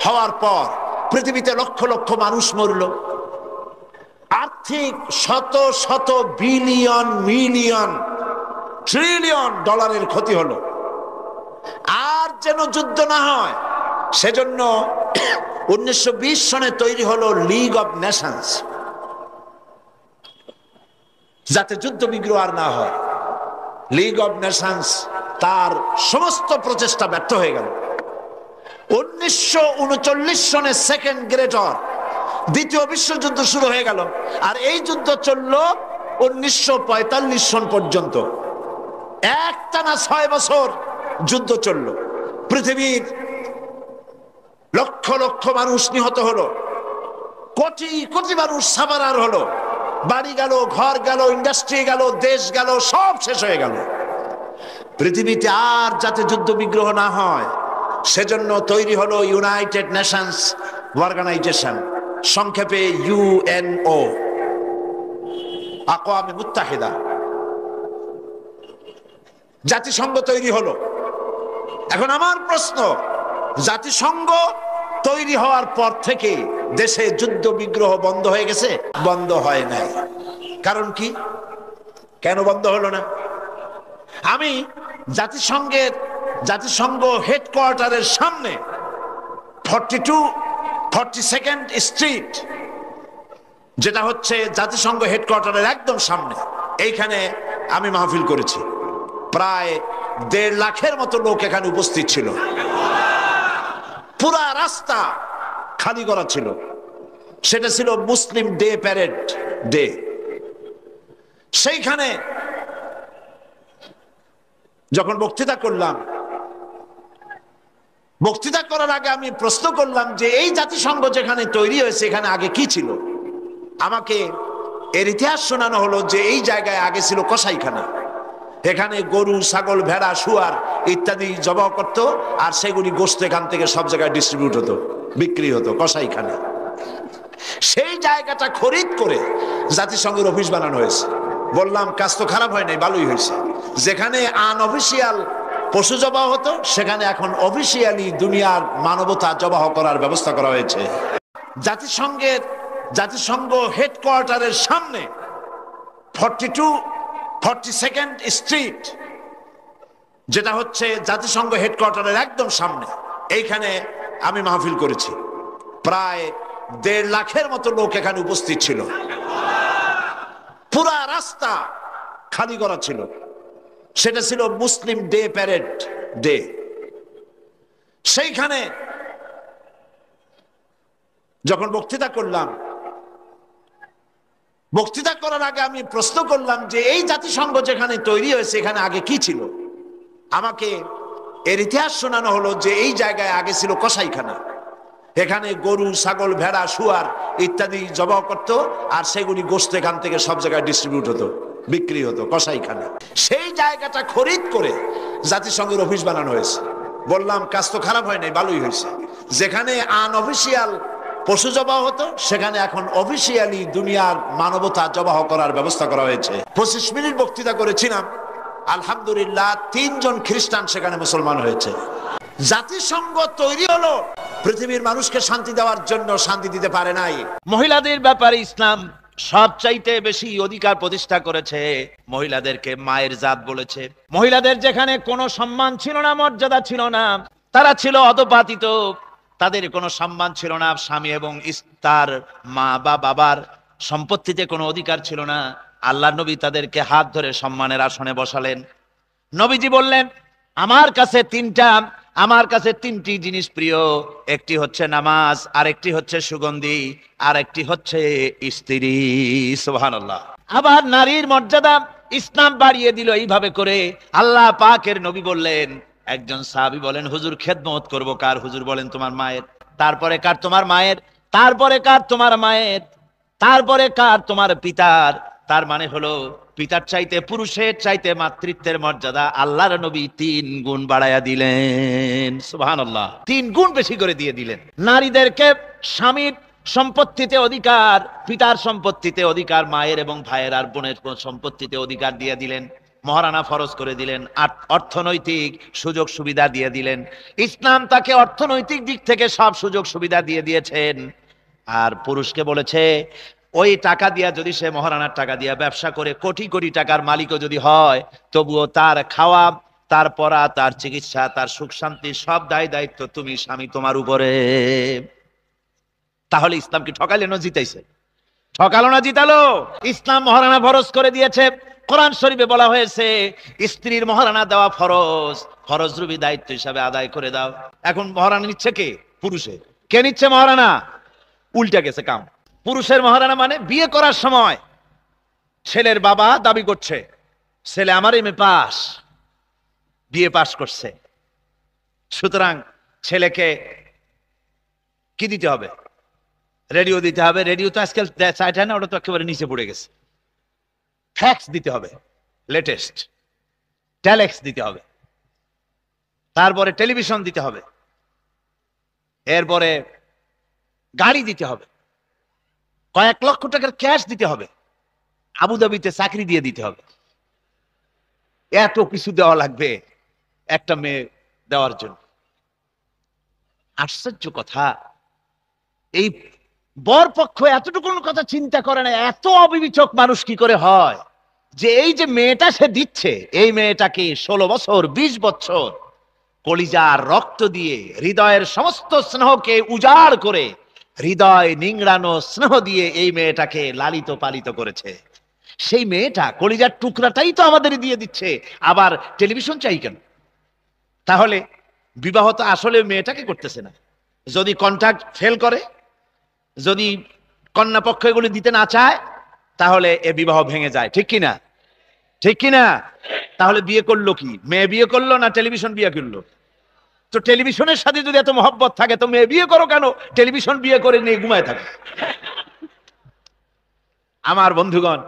হওয়ার পর পৃথিবীতে লক্ষ লক্ষ মানুষ মরল, আর্থিক শত শত বিলিয়ন মিলিয়ন ট্রিলিয়ন ডলারের ক্ষতি হলো। আর যেন যুদ্ধ না হয় সেজন্য 1920 সনে তৈরি হলো লিগ অব নেশনস, যাতে যুদ্ধ বিগ্রহ আর না হয়। লিগ অব নেশনস তার সমস্ত প্রচেষ্টা ব্যর্থ হয়ে গেল। 1939 সনে সেকেন্ড গ্রেট ওয়ার, দ্বিতীয় বিশ্বযুদ্ধ শুরু হয়ে গেল। আর এই যুদ্ধ চলল 1945 সন পর্যন্ত। একটানা 6 বছর যুদ্ধ চলল। পৃথিবীর লক্ষ লক্ষ মানুষ নিহত হলো, কোটি কোটি মানুষ সাবারার হলো, বাড়ি গেল, ঘর গেল, ইন্ডাস্ট্রি গেল, দেশ গেল, সব শেষ হয়ে গেল। পৃথিবীতে আর যাতে যুদ্ধ বিগ্রহ না হয় সেজন্য তৈরি হলো ইউনাইটেড নেশনস অর্গানাইজেশন, সংক্ষেপে ইউএনও, আকওয়ামে মুত্তাহিদা। জাতিসংঘ তৈরি হলো। এখন আমার প্রশ্ন, জাতিসংঘ তৈরি হওয়ার পর থেকে দেশে যুদ্ধ বিগ্রহ বন্ধ হয়ে গেছে? বন্ধ হয় নাই। কারণ কি? কেন বন্ধ হলো না? আমি জাতিসংঘ হেডকোয়ার্টারের সামনে 42 স্ট্রিট, যেটা হচ্ছে জাতিসংঘ হেডকোয়ার্টারের একদম সামনে, এইখানে আমি মাহফিল করেছি। প্রায় 1.5 লাখের মতো লোক এখানে উপস্থিত ছিল। পুরা রাস্তা খালি করা ছিল। সেটা ছিল মুসলিম ডে প্যারেড ডে। সেইখানে যখন বক্তৃতা করলাম, বক্তৃতা করার আগে আমি প্রশ্ন করলাম যে এই জাতিসংঘ যেখানে তৈরি হয়েছে এখানে আগে কি ছিল? আমাকে এর ইতিহাস শোনানো হলো যে এই জায়গায় আগে ছিল কসাইখানা। এখানে গরু, ছাগল, ভেড়া, শুয়ার ইত্যাদি জবাহ করত, আর সেগুলি গোশত এখান থেকে সব জায়গায় ডিস্ট্রিবিউট হতো, বিক্রি হতো কসাইখানা। সেই জায়গাটা খরিদ করে জাতিসংঘের অফিস বানানো হয়েছে। বললাম কাজ তো খারাপ হয় নাই, ভালোই হয়েছে। যেখানে আনঅফিসিয়াল পশু জবাহ হতো সেখানে এখন অফিসিয়ালি দুনিয়ার মানবতা জবাহ করার ব্যবস্থা করা হয়েছে। জাতিসংঘ হেডকোয়ার্টারের সামনে 42 স্ট্রিট, যেটা হচ্ছে জাতিসংঘ হেডকোয়ার্টারের একদম সামনে, এইখানে আমি মাহফিল করেছি। প্রায় 1.5 লাখের মতো লোক এখানে উপস্থিত ছিল। পুরা রাস্তা খালি করা ছিল। সেটা ছিল মুসলিম ডে প্যারেড ডে। সেইখানে যখন বক্তৃতা করলাম, বক্তৃতা করার আগে আমি প্রশ্ন করলাম যে এই জাতিসংঘ যেখানে তৈরি হয়েছে এখানে আগে কি ছিল? আমাকে এর ইতিহাস শোনানো হলো যে এই জায়গায় আগে ছিল কসাইখানা। এখানে গরু, ছাগল, ভেড়া, শুয়ার ইত্যাদি জবাহ করত, আর সেগুলি গোশত এখান থেকে সব জায়গায় ডিস্ট্রিবিউট হতো, বিক্রি হতো, কসাইখানা। সেই জায়গাটা খরিদ করে জাতিসংঘের অফিস বানানো হয়েছে। বললাম কাজ তো খারাপ হয় নাই, ভালোই হয়েছে। যেখানে আনঅফিসিয়াল পশু জবাহ হতো সেখানে এখন অফিসিয়ালি দুনিয়ার মানবতা জবাহ করার ব্যবস্থা করা হয়েছে। 25 মিনিট বক্তৃতা করেছিলাম। আলহামদুলিল্লাহ 3 জন খ্রিস্টান সেখানে মুসলমান হয়েছে। জাতিসংঘ তৈরি হলো পৃথিবীর মানুষকে শান্তি দেওয়ার জন্য, শান্তি দিতে পারে নাই। মহিলাদের ব্যাপারে ইসলাম সবচাইতে বেশি অধিকার প্রতিষ্ঠা করেছে। মহিলাদেরকে মায়ের জাত বলেছে। মহিলাদের যেখানে কোনো সম্মান ছিল না, মর্যাদা ছিল না, তারা ছিল অধঃপাতিত, তাদের কোনো সম্মান ছিল না। স্বামী এবং তার মা বা বাবার সম্পত্তিতে কোনো অধিকার ছিল না। আল্লাহর নবী তাদেরকে হাত ধরে সম্মানের আসনে বসালেন। নবীজি বললেন, আমার কাছে তিনটি জিনিস প্রিয়। একটি হচ্ছে নামাজ, আরেকটি হচ্ছে সুগন্ধি, আর একটি হচ্ছে স্ত্রী। সুবহানাল্লাহ। আবার নারীর মর্যাদা ইসলাম বাড়িয়ে দিল এইভাবে করে। আল্লাহ পাকের নবী বললেন, একজন সাহাবী বলেন, হুজুর খেদমত করব কার? হুজুর বলেন, তোমার মায়ের। তারপরে কার? তোমার মায়ের। তারপরে কার? তোমার মায়ের। তারপরে কার? তোমার পিতার। তার মানে হলো পিতার চাইতে, পুরুষের চাইতে মাতৃত্বের মর্যাদা আল্লাহর নবী 3 গুণ বাড়ায়া দিলেন। সুবহানাল্লাহ। 3 গুণ বেশি করে দিয়ে দিলেন। নারীদেরকে স্বামীর সম্পত্তিতে অধিকার, পিতার সম্পত্তিতে অধিকার, মায়ের এবং ভাইয়ের আর বোনের সম্পত্তিতে অধিকার দিয়ে দিলেন। মহারানা ফরজ করে দিলেন। অর্থনৈতিক সুযোগ সুবিধা দিয়ে দিলেন। ইসলাম তাকে অর্থনৈতিক দিক থেকে সব সুযোগ সুবিধা দিয়ে দিয়েছেন। আর পুরুষকে বলেছে, ওই টাকা দিয়া যদি সে মহারানার টাকা দিয়া ব্যবসা করে কোটি কোটি টাকার মালিকও যদি হয়, তবুও তার খাওয়া, তার পড়া, তার চিকিৎসা, তার সুখ শান্তি সব দায়িত্ব তুমি স্বামী তোমার উপরে। তাহলে ইসলাম কি ঠকাইলে না জিতাইছে? ঠকালো না জিতালো? ইসলাম মহারানা ফরজ করে দিয়েছে। কোরআন শরীফে বলা হয়েছে স্ত্রীর মহারানা দেওয়া ফরজ, ফরজরূপী দায়িত্ব হিসাবে আদায় করে দাও। এখন মহারানা নিচ্ছে কে? পুরুষে। কে নিচ্ছে মহারানা? উল্টা গেছে কাম। পুরুষের মহারানা মানে বিয়ে করার সময় ছেলের বাবা দাবি করছে, ছেলে আমার এমএ পাস, বিয়ে পাস করছে, সুতরাং ছেলেকে কি দিতে হবে? রেডিও দিতে হবে। রেডিও তো আজকাল চাইটা না, ওটা তো একেবারে নিচে পড়ে গেছে। ফ্যাক্স দিতে হবে, লেটেস্ট টেলেক্স দিতে হবে। তারপরে টেলিভিশন দিতে হবে। এরপরে গাড়ি দিতে হবে। কয়েক লক্ষ টাকার ক্যাশ দিতে হবে। আবুধাবিতে চাকরি দিয়ে দিতে হবে। এত কিছু দেওয়া লাগবে একটা মেয়ে দেওয়ার জন্য। আশ্চর্য কথা, এই বর পক্ষ এতটুকু কথা চিন্তা করে না। এত অবিবেচক মানুষ কি করে হয় যে এই যে মেয়েটা সে দিচ্ছে, এই মেয়েটাকে 16 বছর 20 বছর কলিজার রক্ত দিয়ে, হৃদয়ের সমস্ত স্নেহকে উজাড় করে, হৃদয় নিংড়ানো স্নেহ দিয়ে এই মেয়েটাকে লালিত পালিত করেছে। সেই মেয়েটা কলিজার টুকরাটাই তো আমাদের দিয়ে দিচ্ছে, আবার টেলিভিশন চাই কেন? তাহলে বিবাহ তো আসলে মেয়েটাকে করতেছে না। যদি কন্ট্রাক্ট ফেল করে, যদি কন্যা পক্ষ এগুলি দিতে না চায়, তাহলে এ বিবাহ ভেঙে যায়। ঠিক কিনা? ঠিক কিনা? তাহলে বিয়ে করলো কি? মেয়ে বিয়ে করলো না টেলিভিশন বিয়ে করলো? তো টেলিভিশনের সাথে যদি এত মহব্বত থাকে, তো মেয়ে বিয়ে করো কেন? টেলিভিশন বিয়ে করে নিয়ে ঘুমায় থাকে। আমার বন্ধুগণ,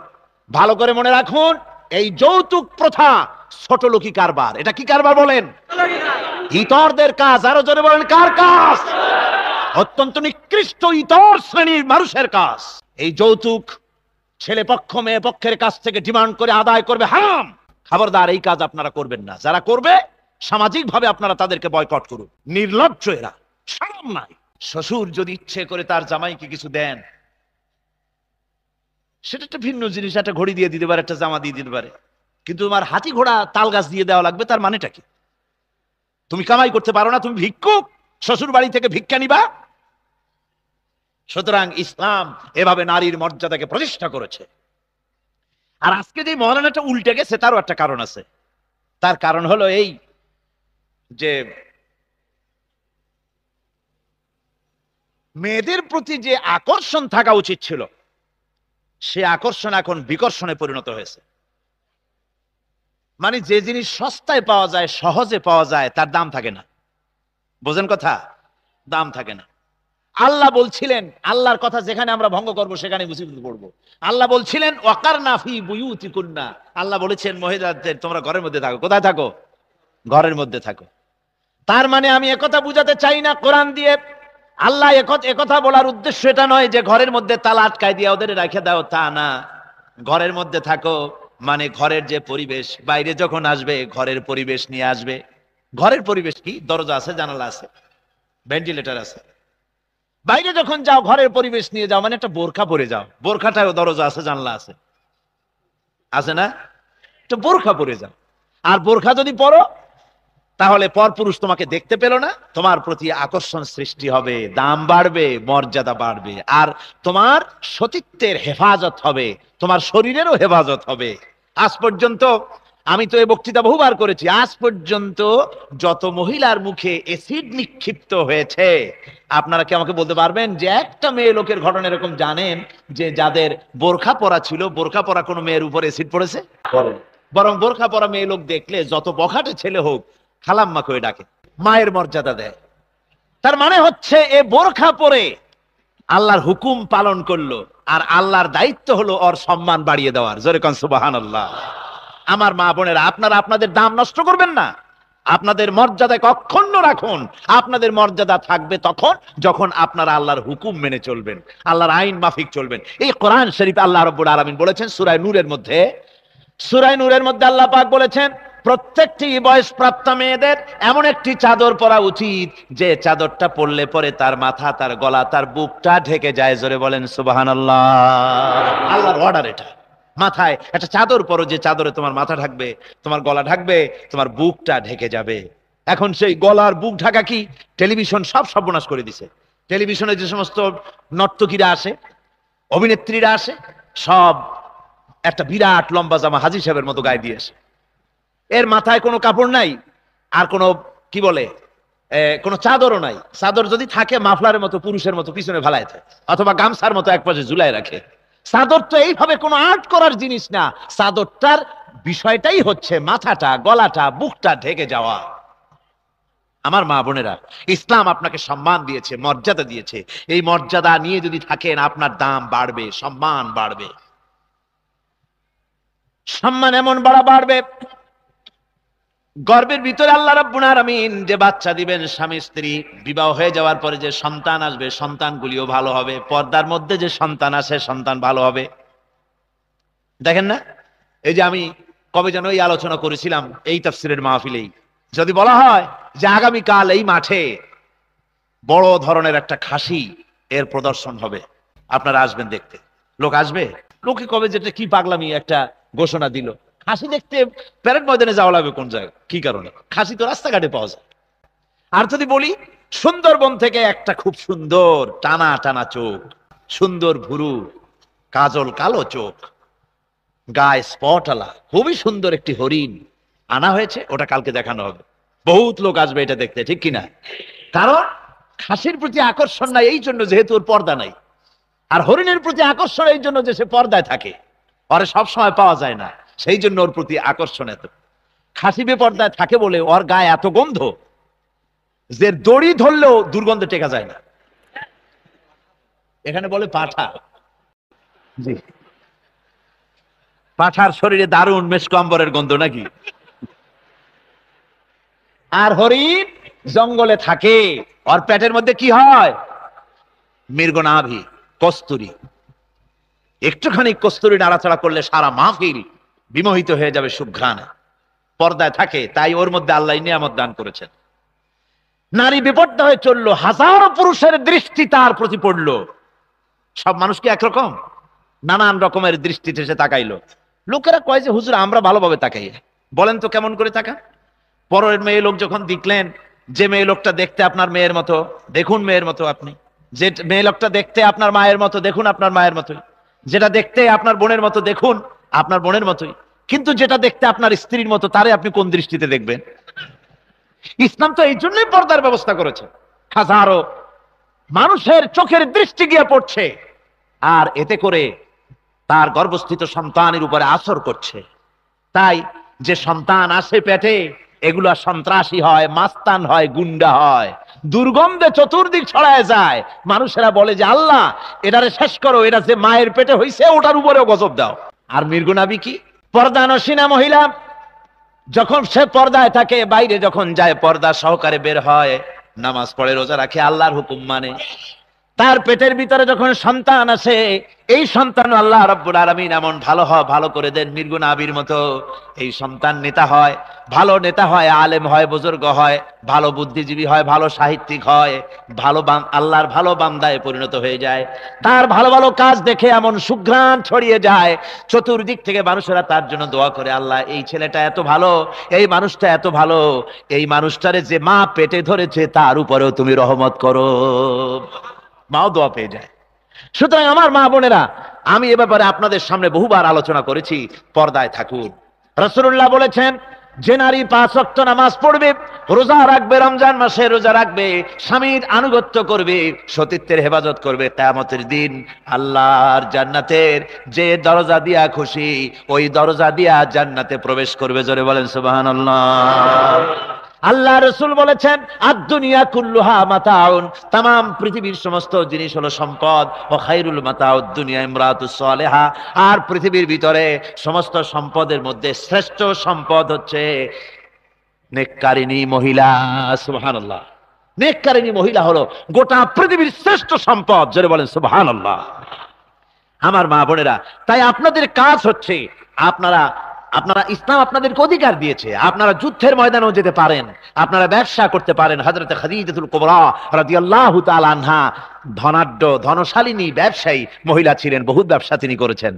ভালো করে মনে রাখুন, এই যৌতুক প্রথা ছোট লোকি কারবার। এটা কি কারবার বলেন? ইতরদের কাজ। আরো জোরে বলেন, কার কাজ? অত্যন্ত নিকৃষ্ট ইতর শ্রেণীর মানুষের কাজ। এই যৌতুক ছেলে পক্ষ মেয়ে পক্ষের কাছ থেকে ডিমান্ড করে আদায় করবে, হারাম। খবরদার, এই কাজ আপনারা করবেন না। যারা করবে সামাজিক ভাবে আপনারা তাদেরকে বয়কট করুন। নির্লজ্জ এরা, শরম নাই। শ্বশুর যদি ইচ্ছে করে তার জামাইকে কিছু দেন, সেটা একটা ভিন্ন জিনিস। একটা ঘড়ি দিয়ে দিতে পারে, একটা জামা দিয়ে দিতে পারে, কিন্তু তোমার হাতি ঘোড়া তাল গাছ দিয়ে দেওয়া লাগবে, তার মানেটা কি? তুমি কামাই করতে পারো না, তুমি ভিক্ষুক, শ্বশুর বাড়ি থেকে ভিক্ষা নিবা? সুতরাং ইসলাম এভাবে নারীর মর্যাদাকে প্রতিষ্ঠা করেছে। আর আজকে যে মহারানাটা উল্টে গেছে, তারও একটা কারণ আছে। তার কারণ হলো এই যে মেয়েদের প্রতি যে আকর্ষণ থাকা উচিত ছিল, সে আকর্ষণ এখন বিকর্ষণে পরিণত হয়েছে। মানে যে জিনিস সস্তায় পাওয়া যায়, সহজে পাওয়া যায়, তার দাম থাকে না। বোঝেন কথা? দাম থাকে না। আল্লাহ বলছিলেন, আল্লাহর কথা যেখানে আমরা ভঙ্গ করব সেখানে মুসিবত পড়বো। আল্লাহ বলছিলেন ওয়াকারনা ফি বুয়ুতিকুন্না, আল্লাহ বলেছেন মহিলাদের তোমরা ঘরের মধ্যে থাকো। কোথায় থাকো? ঘরের মধ্যে থাকো। তার মানে আমি একথা বুঝাতে চাই না কোরআন দিয়ে। আল্লাহ একথা বলার উদ্দেশ্য এটা নয় যে ঘরের মধ্যে তালা আটকায় দিয়ে ওদের রেখে দাও, তা না। ঘরের মধ্যে থাকো, মানে ঘরের যে পরিবেশ, বাইরে যখন আসবে ঘরের পরিবেশ নিয়ে আসবে। ঘরের পরিবেশ কি? দরজা আছে, জানালা আছে, ভেন্টিলেটর আছে। বাইরে যখন যাও ঘরের পরিবেশ নিয়ে যাও, মানে একটা বোরখা পরে যাও, বোরখাটাও দরজা আছে, জানলা আছে, আছে না? একটা বোরখা পরে যাও। আর বোরখা যদি পরো তাহলে পরপুরুষ তোমাকে দেখতে পেল না, তোমার প্রতি আকর্ষণ সৃষ্টি হবে, দাম বাড়বে, মর্যাদা বাড়বে, আর তোমার সতীত্বের হেফাজত হবে, তোমার শরীরেরও হেফাজত হবে। আজ পর্যন্ত আমি তো এই বক্তৃতা বহুবার করেছি, আজ পর্যন্ত যত মহিলার মুখে এসিড নিক্ষিপ্ত হয়েছে, আপনারা কি আমাকে বলতে পারবেন যে একটা মেয়ে লোকের ঘটনা এরকম জানেন যে যাদের বোরখা পরা ছিল, বোরখা পরা কোনো মেয়ের উপর এসিড পড়েছে? বরং বোরখা পরা মেয়ে লোক দেখলে যত বখাটে ছেলে হোক খালাম্মা করে ডাকে, মায়ের মর্যাদা দেয়। তার মানে হচ্ছে এ বোরখা পরে আল্লাহর হুকুম পালন করলো, আর আল্লাহর দায়িত্ব হলো ওর সম্মান বাড়িয়ে দেওয়ার। জোরে কোন সুবহানাল্লাহ। আমার মা বোনেরা, আপনারা আপনাদের দাম নষ্ট করবেন না, আপনাদের মর্যাদাকে অক্ষুণ্ণ রাখুন। আপনাদের মর্যাদা থাকবে তখন যখন আপনারা আল্লাহর হুকুম মেনে চলবেন, আল্লাহর আইন মাফিক চলবেন। এই কোরআন শরীফ আল্লাহ রাব্বুল আলামিন বলেছেন সূরা নূরের মধ্যে, আল্লাহ পাক বলেছেন প্রত্যেকটি বয়সপ্রাপ্ত মেয়েদের এমন একটি চাদর পরা উচিত যে চাদরটা পরলে পরে তার মাথা, তার গলা, তার বুকটা ঢেকে যায়। জোরে বলেন সুবহানাল্লাহ। আল্লাহর অর্ডার এটা। মাথায় একটা চাদর পরো, যে চাদরে তোমার মাথা ঢাকবে, তোমার গলা ঢাকবে, তোমার বুকটা ঢেকে যাবে। এখন সেই গলার বুক ঢাকা কি টেলিভিশন সব সর্বনাশ করে দিছে। টেলিভিশনে যে সমস্ত নর্তকীরা আসে, অভিনেত্রীরা আসে, সব একটা বিরাট লম্বা জামা হাজী সাহেবের মতো গায়ে দিয়ে আসে। এর মাথায় কোনো কাপড় নাই, আর কোনো কি বলে কোনো চাদরও নাই। চাদর যদি থাকে মাফলারের মতো পুরুষের মতো পিছনে ভালায় থাকে, অথবা গামছার মতো এক পাশে ঝুলাই রাখে। চাদর তো এইভাবে কোনো আর্ট করার জিনিস না। চাদরটার বিষয়টাই হচ্ছে মাথাটা, গলাটা, বুকটা ঢেকে যাওয়া। আমার মা বোনেরা, ইসলাম আপনাকে সম্মান দিয়েছে, মর্যাদা দিয়েছে। এই মর্যাদা নিয়ে যদি থাকেন আপনার দাম বাড়বে, সম্মান বাড়বে। সম্মান এমন বাড়বে, গর্বের ভিতরে আল্লাহ রাব্বুল আলামিন যে বাচ্চা দিবেন, স্বামী স্ত্রী বিবাহ হয়ে যাওয়ার পরে যে সন্তান আসবে, সন্তানগুলিও ভালো হবে। পর্দার মধ্যে যে সন্তান আসে, সন্তান ভালো হবে। দেখেন না, এই যে আমি কবে যেন এই আলোচনা করেছিলাম এই তাফসীরের মাহফিলেই, যদি বলা হয় যে আগামীকাল এই মাঠে বড় ধরনের একটা খাসি এর প্রদর্শন হবে, আপনারা আসবেন দেখতে, লোক আসবে? লোকে কবে যেটা কি পাগলামি একটা ঘোষণা দিল, খাসি দেখতে প্যারেড ময়দানে যাওয়া লাগবে কোন জায়গায়, কি কারণে? খাসি তো রাস্তাঘাটে পাওয়া যায়। আর যদি বলি সুন্দরবন থেকে একটা খুব সুন্দর টানা টানা চোখ, সুন্দর ভুরু, কাজল কালো চোখ, গায়ে স্পট আলা খুবই সুন্দর একটি হরিণ আনা হয়েছে, ওটা কালকে দেখানো হবে। বহুত লোক আসবে এটা দেখতে, ঠিক কিনা? কারণ খাসির প্রতি আকর্ষণ নাই এই জন্য যেহেতু ওর পর্দা নাই, আর হরিণের প্রতি আকর্ষণ এই জন্য যে সে পর্দায় থাকে, ওরে সবসময় পাওয়া যায় না, সেই জন্য ওর প্রতি আকর্ষণ এত। খাসি বেপর্দায় থাকে বলে ওর গায়ে এত গন্ধ যে দড়ি ধরলেও দুর্গন্ধে টেকা যায় না। এখানে বলে পাঠা। জি, পাঠার শরীরে দারুণ মেশকম্বরের গন্ধ নাকি? আর হরিণ জঙ্গলে থাকে, ওর পেটের মধ্যে কি হয়? মৃগনাভি, কস্তুরী। একটুখানি কস্তুরী নাড়াচাড়া করলে সারা মাহফিল বিমোহিত হয়ে যাবে সুঘ্রাণে। পর্দায় থাকে, তাই ওর মধ্যে আল্লাহ নিয়ামত দান করেছেন। নারী বিপর্দা হয়ে চললো, হাজারো পুরুষের দৃষ্টি তার প্রতি পড়লো। সব মানুষ কি একরকম? নানান রকমের দৃষ্টিতে সে তাকাইলো। লোকেরা কয় যে হুজুর আমরা ভালোভাবে তাকাই। বলেন তো কেমন করে তাকান? পরের মেয়ে লোক যখন দেখলেন যে মেয়ে লোকটা দেখতে আপনার মেয়ের মতো, দেখুন মেয়ের মতো আপনি। যে মেয়ে লোকটা দেখতে আপনার মায়ের মতো, দেখুন আপনার মায়ের মতোই। যেটা দেখতে আপনার বোনের মতো, দেখুন আপনার বোনের মতোই। কিন্তু যেটা দেখতে আপনার স্ত্রীর মতো, তারে আপনি কোন দৃষ্টিতে দেখবেন? ইসলাম তো এই জন্যই পর্দার ব্যবস্থা করেছে। হাজারো মানুষের চোখের দৃষ্টি গিয়ে পড়ছে, আর এতে করে তার গর্ভস্থিত সন্তানের উপরে আসর করছে। তাই যে সন্তান আসে পেটে, এগুলা সন্ত্রাসী হয়, মাস্তান হয়, গুন্ডা হয়, দুর্গন্ধে চতুর্দিক ছড়ায় যায়। মানুষেরা বলে যে আল্লাহ এটারে শেষ করো, এটা যে মায়ের পেটে হইছে ওটার উপরেও গজব দাও। আর মৃগনাভি কি? পর্দানসীনা মহিলা যখন সে পর্দায় থাকে, বাইরে যখন যায় পর্দা সহকারে বের হয়, নামাজ পড়ে, রোজা রাখে, আল্লাহর হুকুম মানে, তার পেটের ভিতরে যখন সন্তান আসে, এই সন্তান আল্লাহ রাব্বুল আলামিন এমন ভালো করে দেন মৃগু নাভির মতো। এই সন্তান নেতা হয়, ভালো নেতা হয়, আলেম হয়, বুজুর্গ হয়, ভালো বুদ্ধিজীবী হয়, ভালো সাহিত্যিক হয়, আল্লাহর ভালো বান্দায় পরিণত হয়ে যায়। তার ভালো কাজ দেখে এমন সুঘ্রাণ ছড়িয়ে যায়, চতুর্দিক থেকে মানুষেরা তার জন্য দোয়া করে, আল্লাহ এই ছেলেটা এত ভালো, এই মানুষটা এত ভালো, এই মানুষটারে যে মা পেটে ধরেছে তার উপরেও তুমি রহমত করো। মাও দোয়া পেয়ে যায়। সুতরাং আমার মা বোনেরা, আমি এ ব্যাপারে আপনাদের সামনে বহুবার আলোচনা করেছি, পর্দায় থাকুন। রাসূলুল্লাহ বলেছেন, যে নারী 5 ওয়াক্ত নামাজ পড়বে, রোজা রাখবে, রমজান মাসে রোজা রাখবে, স্বামীর আনুগত্য করবে, সতীত্বের হেফাজত করবে, কিয়ামতের দিন আল্লাহর জান্নাতের যে দরজা দিয়া খুশি ওই দরজা দিয়া জান্নাতে প্রবেশ করবে। জোরে বলেন সুবহানাল্লাহ। আল্লাহ রাসূল বলেছেন, আদ-দুনিয়া কুল্লুহা মাতাউন, तमाम পৃথিবীর সমস্ত জিনিস হলো সম্পদ, ও খায়রুল মাতাউদ দুনিয়া ইমরাতুস সালিহা, আর পৃথিবীর ভিতরে সমস্ত সম্পদের মধ্যে শ্রেষ্ঠ সম্পদ হচ্ছে নেককারিনী মহিলা। সুবহানাল্লাহ। নেককারিনী মহিলা হলো গোটা পৃথিবীর শ্রেষ্ঠ সম্পদ। জোরে বলেন সুবহানাল্লাহ। আমার মা বোনেরা, তাই আপনাদের কাজ হচ্ছে, আপনারা ইসলাম আপনাদেরকে অধিকার দিয়েছে, আপনারা যুদ্ধের ময়দানেও যেতে পারেন, আপনারা ব্যবসা করতে পারেন। হযরত খাদিজাতুল কুবরা রাদিয়াল্লাহু তাআলা আনহা ধনাঢ্য ধনশালিনী ব্যবসায়ী মহিলা ছিলেন, বহুত ব্যবসা তিনি করেছেন।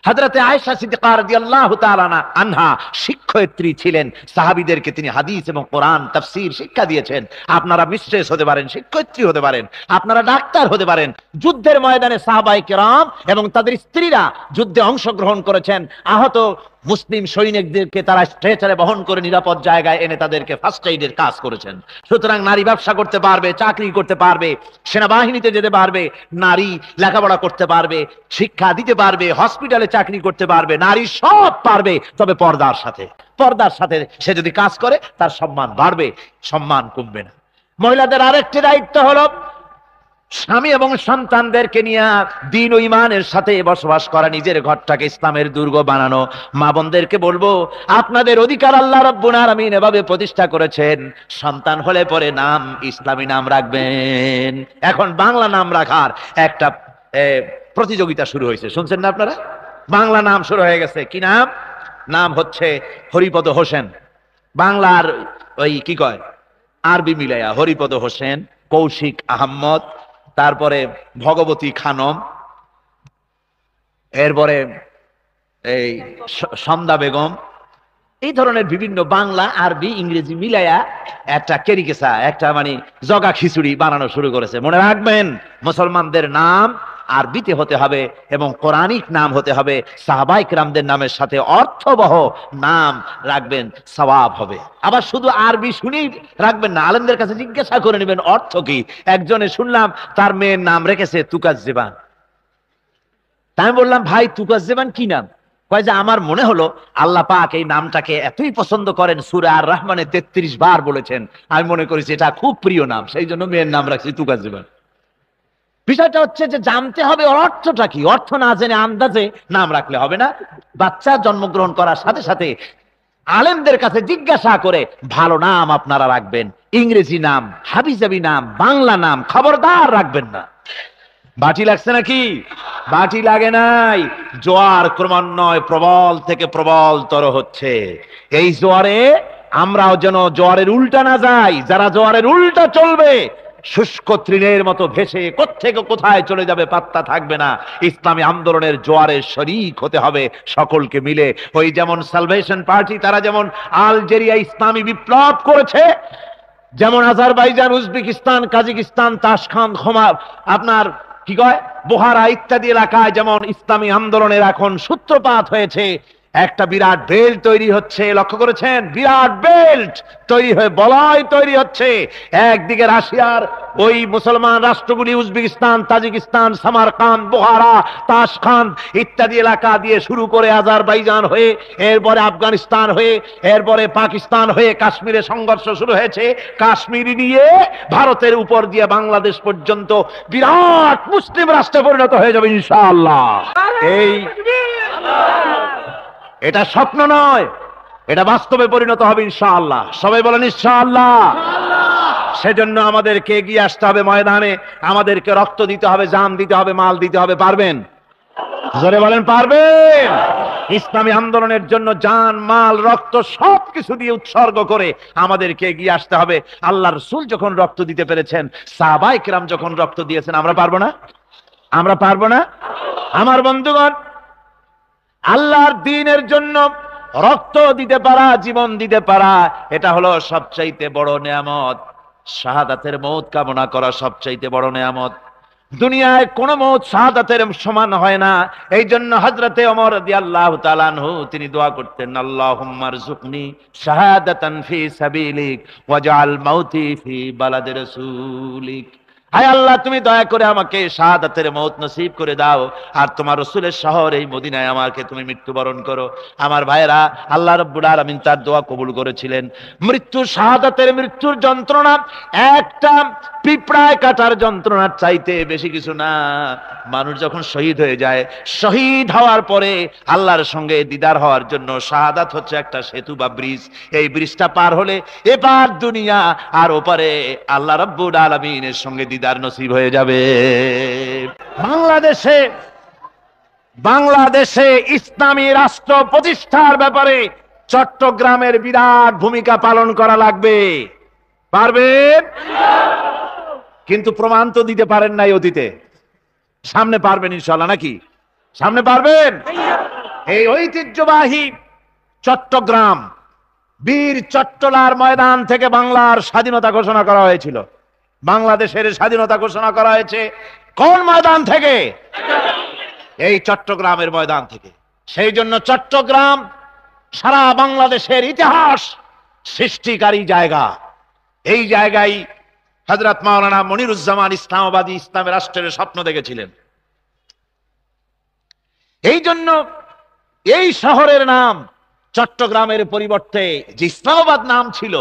হযরত আয়েশা সিদ্দিকা রাদিয়াল্লাহু তাআলা আনহা শিক্ষয়িত্রী ছিলেন, সাহাবীদেরকে তিনি হাদিস এবং কোরআন তাফসীর শিক্ষা দিয়েছেন। আপনারা মিস্ট্রেস হতে পারেন, শিক্ষয়িত্রী হতে পারেন, আপনারা ডাক্তার হতে পারেন। যুদ্ধের ময়দানে সাহাবায়ে কেরাম এবং তাদের স্ত্রীরা যুদ্ধে অংশগ্রহণ করেছেন। আহত মুসলিম সৈনিকদেরকে তারা স্ট্রেচারে বহন করে নিরাপদ জায়গায় এনে তাদেরকে ফার্স্ট এইডের কাজ করেছেন। সুতরাং নারী ব্যবসা করতে পারবে, চাকরি করতে পারবে, সেনাবাহিনীতে যেতে পারবে, নারী লেখাপড়া করতে পারবে, শিক্ষা দিতে পারবে, হসপিটালে চাকরি করতে পারবে, নারী সব পারবে, তবে পর্দার সাথে সে যদি কাজ করে তার সম্মান বাড়বে, সম্মান কমবে না। মহিলাদের আরেকটি দায়িত্ব হলো স্বামী এবং সন্তানদেরকে নিয়ে দ্বীন ও ঈমানের সাথে বসবাস করা, নিজের ঘরটাকে ইসলামের দুর্গ বানানো। মা বোনদেরকে বলবো, আপনাদের অধিকার আল্লাহ রাব্বুল আলামিন এভাবে প্রতিষ্ঠা করেছেন, সন্তান হলে পরে নাম ইসলামী নাম রাখবেন। এখন বাংলা নাম রাখার একটা প্রতিযোগিতা শুরু হয়েছে, শুনছেন না আপনারা? বাংলা নাম শুরু হয়ে গেছে। কি নাম? নাম হচ্ছে হরিপদ হোসেন। বাংলার ওই কি কয় আরবি মিলাইয়া হরিপদ হোসেন, কৌশিক আহম্মদ, তারপরে ভগবতী খানম, এরপরে এই সন্ধ্যা বেগম, এই ধরনের বিভিন্ন বাংলা আরবি ইংরেজি মিলাইয়া একটা কেরিকেসা, একটা মানে জগা খিচুড়ি বানানো শুরু করেছে। মনে রাখবেন, মুসলমানদের নাম আরবিতে হতে হবে এবং কোরআনিক নাম হতে হবে। সাহাবায়ে কেরামদের নামের সাথে অর্থবহ নাম রাখবেন, সওয়াব হবে। আবার শুধু আরবি শুনেই রাখবেন না, আলেমদের কাছে জিজ্ঞাসা করে নেবেন অর্থ কি। একজনে শুনলাম তার মেয়ের নাম রেখেছে তুকাজ্জেবান। তাই আমি বললাম, ভাই তুকাজ্জেবান কি নাম? কয় যে আমার মনে হলো আল্লাহ পাক এই নামটাকে এতই পছন্দ করেন, সূরা আর রহমানে 33 বার বলেছেন, আমি মনে করেছি এটা খুব প্রিয় নাম, সেই জন্য মেয়ের নাম রাখছি তুকাজ্জেবান। বিষয়টা হচ্ছে যে জানতে হবে ওর অর্থটা কি। অর্থ না জেনে আন্দাজে নাম রাখলে হবে না। বাচ্চা জন্মগ্রহণ করার সাথে সাথে আলেমদের কাছে জিজ্ঞাসা করে ভালো নাম আপনারা রাখবেন। ইংরেজি নাম, হাবিজাবি নাম, বাংলা নাম খবরদার রাখবেন না। বাটি লাগছে নাকি? বাটি লাগে নাই। জোয়ার ক্রমান্বয়ে প্রবল থেকে প্রবলতর হচ্ছে। এই জোয়ারে আমরাও যেন জোয়ারের উল্টা না যাই। যারা জোয়ারের উল্টা চলবে শুষ্ক তৃণের মতো ভেসে কোত্থেকে কোথায় চলে যাবে পাত্তা থাকবে না। ইসলামী আন্দোলনের জোয়ারের শরীক হতে হবে সকলকে মিলে। ওই যেমন সালভেশন পার্টি, তারা যেমন আলজেরিয়া ইসলামী বিপ্লব করেছে, যেমন আজারবাইজান, উজবেকিস্তান, কাজাকিস্তান, তাশখান্দ, আপনার কি কয় বোহারা ইত্যাদি এলাকায় যেমন ইসলামী আন্দোলনের এখন সূত্রপাত হয়েছে, একটা বিরাট বেল্ট তৈরি হচ্ছে। লক্ষ্য করেছেন? বিরাট বেল্ট তৈরি হয়ে বলয় তৈরি হচ্ছে। একদিকে রাশিয়ার ওই মুসলমান রাষ্ট্রগুলি উজবেকিস্তান, তাজিকিস্তান, সামারকান্দ, বোহারা, তাশখান্দ ইত্যাদি এলাকা দিয়ে শুরু করে আজারবাইজান হয়ে, এরপরে আফগানিস্তান হয়ে, এরপরে পাকিস্তান হয়ে কাশ্মীরে সংঘর্ষ শুরু হয়েছে। কাশ্মীর নিয়ে ভারতের উপর দিয়ে বাংলাদেশ পর্যন্ত বিরাট মুসলিম রাষ্ট্রে পরিণত হয়ে যাবে ইনশাআল্লাহ। এটা স্বপ্ন নয়, এটা বাস্তবে পরিণত হবে ইনশাআল্লাহ। সবাই বলেন ইনশাআল্লাহ। সেজন্য আমাদেরকে এগিয়ে আসতে হবে ময়দানে, আমাদেরকে রক্ত দিতে হবে, জান দিতে হবে, মাল দিতে হবে। পারবেন? জোরে বলেন পারবেন? ইসলামী আন্দোলনের জন্য জান, মাল, রক্ত সবকিছু দিয়ে উৎসর্গ করে আমাদেরকে এগিয়ে আসতে হবে। আল্লাহ রাসূল যখন রক্ত দিতে পেরেছেন, সাহাবায়ে কেরাম যখন রক্ত দিয়েছেন, আমরা পারবো না? আমরা পারবো না? আমার বন্ধুগণ, আল্লাহর দ্বীনের জন্য রক্ত দিতে পারা, জীবন দিতে পারা, এটা হলো সবচাইতে বড় নেয়ামত। শাহাদাতের মওত কামনা করা সবচাইতে বড় নেয়ামত। দুনিয়ায় কোন মওত শাহাদাতের সমান হয় না। এই জন্য হযরতে ওমর রাদিয়াল্লাহু তাআলা আনহু তিনি দোয়া করতেন, আল্লাহুম্মা রযুকনি শাহাদাতান ফি সাবিলিক ওয়াজআল মাউতি ফি বালাদি রাসূলিক। হায় আল্লাহ, তুমি দয়া করে আমাকে শাহাদাতের মওত নসিব করে দাও, আর তোমার রাসূলের শহর এই মদিনায় আমাকে তুমি মৃত্যুবরণ করো। আমার ভাইরা, আল্লাহ রাব্বুল আলামিন তার দোয়া কবুল করেছিলেন। মৃত্যু, শাহাদাতের মৃত্যুর যন্ত্রণা একটা পিঁপড়ায় কাটার যন্ত্রণার চাইতে বেশি কিছু না। মানুষ যখন শহীদ হয়ে যায়, শহীদ হওয়ার পরে আল্লাহর সঙ্গে দিদার হওয়ার জন্য শাহাদাত হচ্ছে একটা সেতু বা ব্রিজ। এই ব্রিজটা পার হলে এপার দুনিয়া আর ওপারে আল্লাহ রাব্বুল আলামিনের সঙ্গে দিদার নসিব হয়ে যাবে। বাংলাদেশে ইসলামী রাষ্ট্র প্রতিষ্ঠার ব্যাপারে চট্টগ্রামের বিরাট ভূমিকা পালন করা লাগবে। পারবেন? কিন্তু প্রমাণ তো দিতে পারেন নাই অতীতে। সামনে পারবেন ইনশাআল্লাহ, নাকি? সামনে পারবেন? এই ঐতিহ্যবাহী চট্টগ্রাম, বীর চট্টলার ময়দান থেকে বাংলার স্বাধীনতা ঘোষণা করা হয়েছিল। বাংলাদেশের স্বাধীনতা ঘোষণা করা হয়েছে কোন ময়দান থেকে? এই চট্টগ্রামের ময়দান থেকে। সেই জন্য চট্টগ্রাম সারা বাংলাদেশের ইতিহাস সৃষ্টিকারী জায়গা। এই জায়গায় হযরত মাওলানা মনিরুজ্জামান ইসলামাবাদী ইসলামী রাষ্ট্রের স্বপ্ন দেখেছিলেন। এই জন্য এই শহরের নাম চট্টগ্রামের পরিবর্তে যে ইসলামাবাদ নাম ছিল,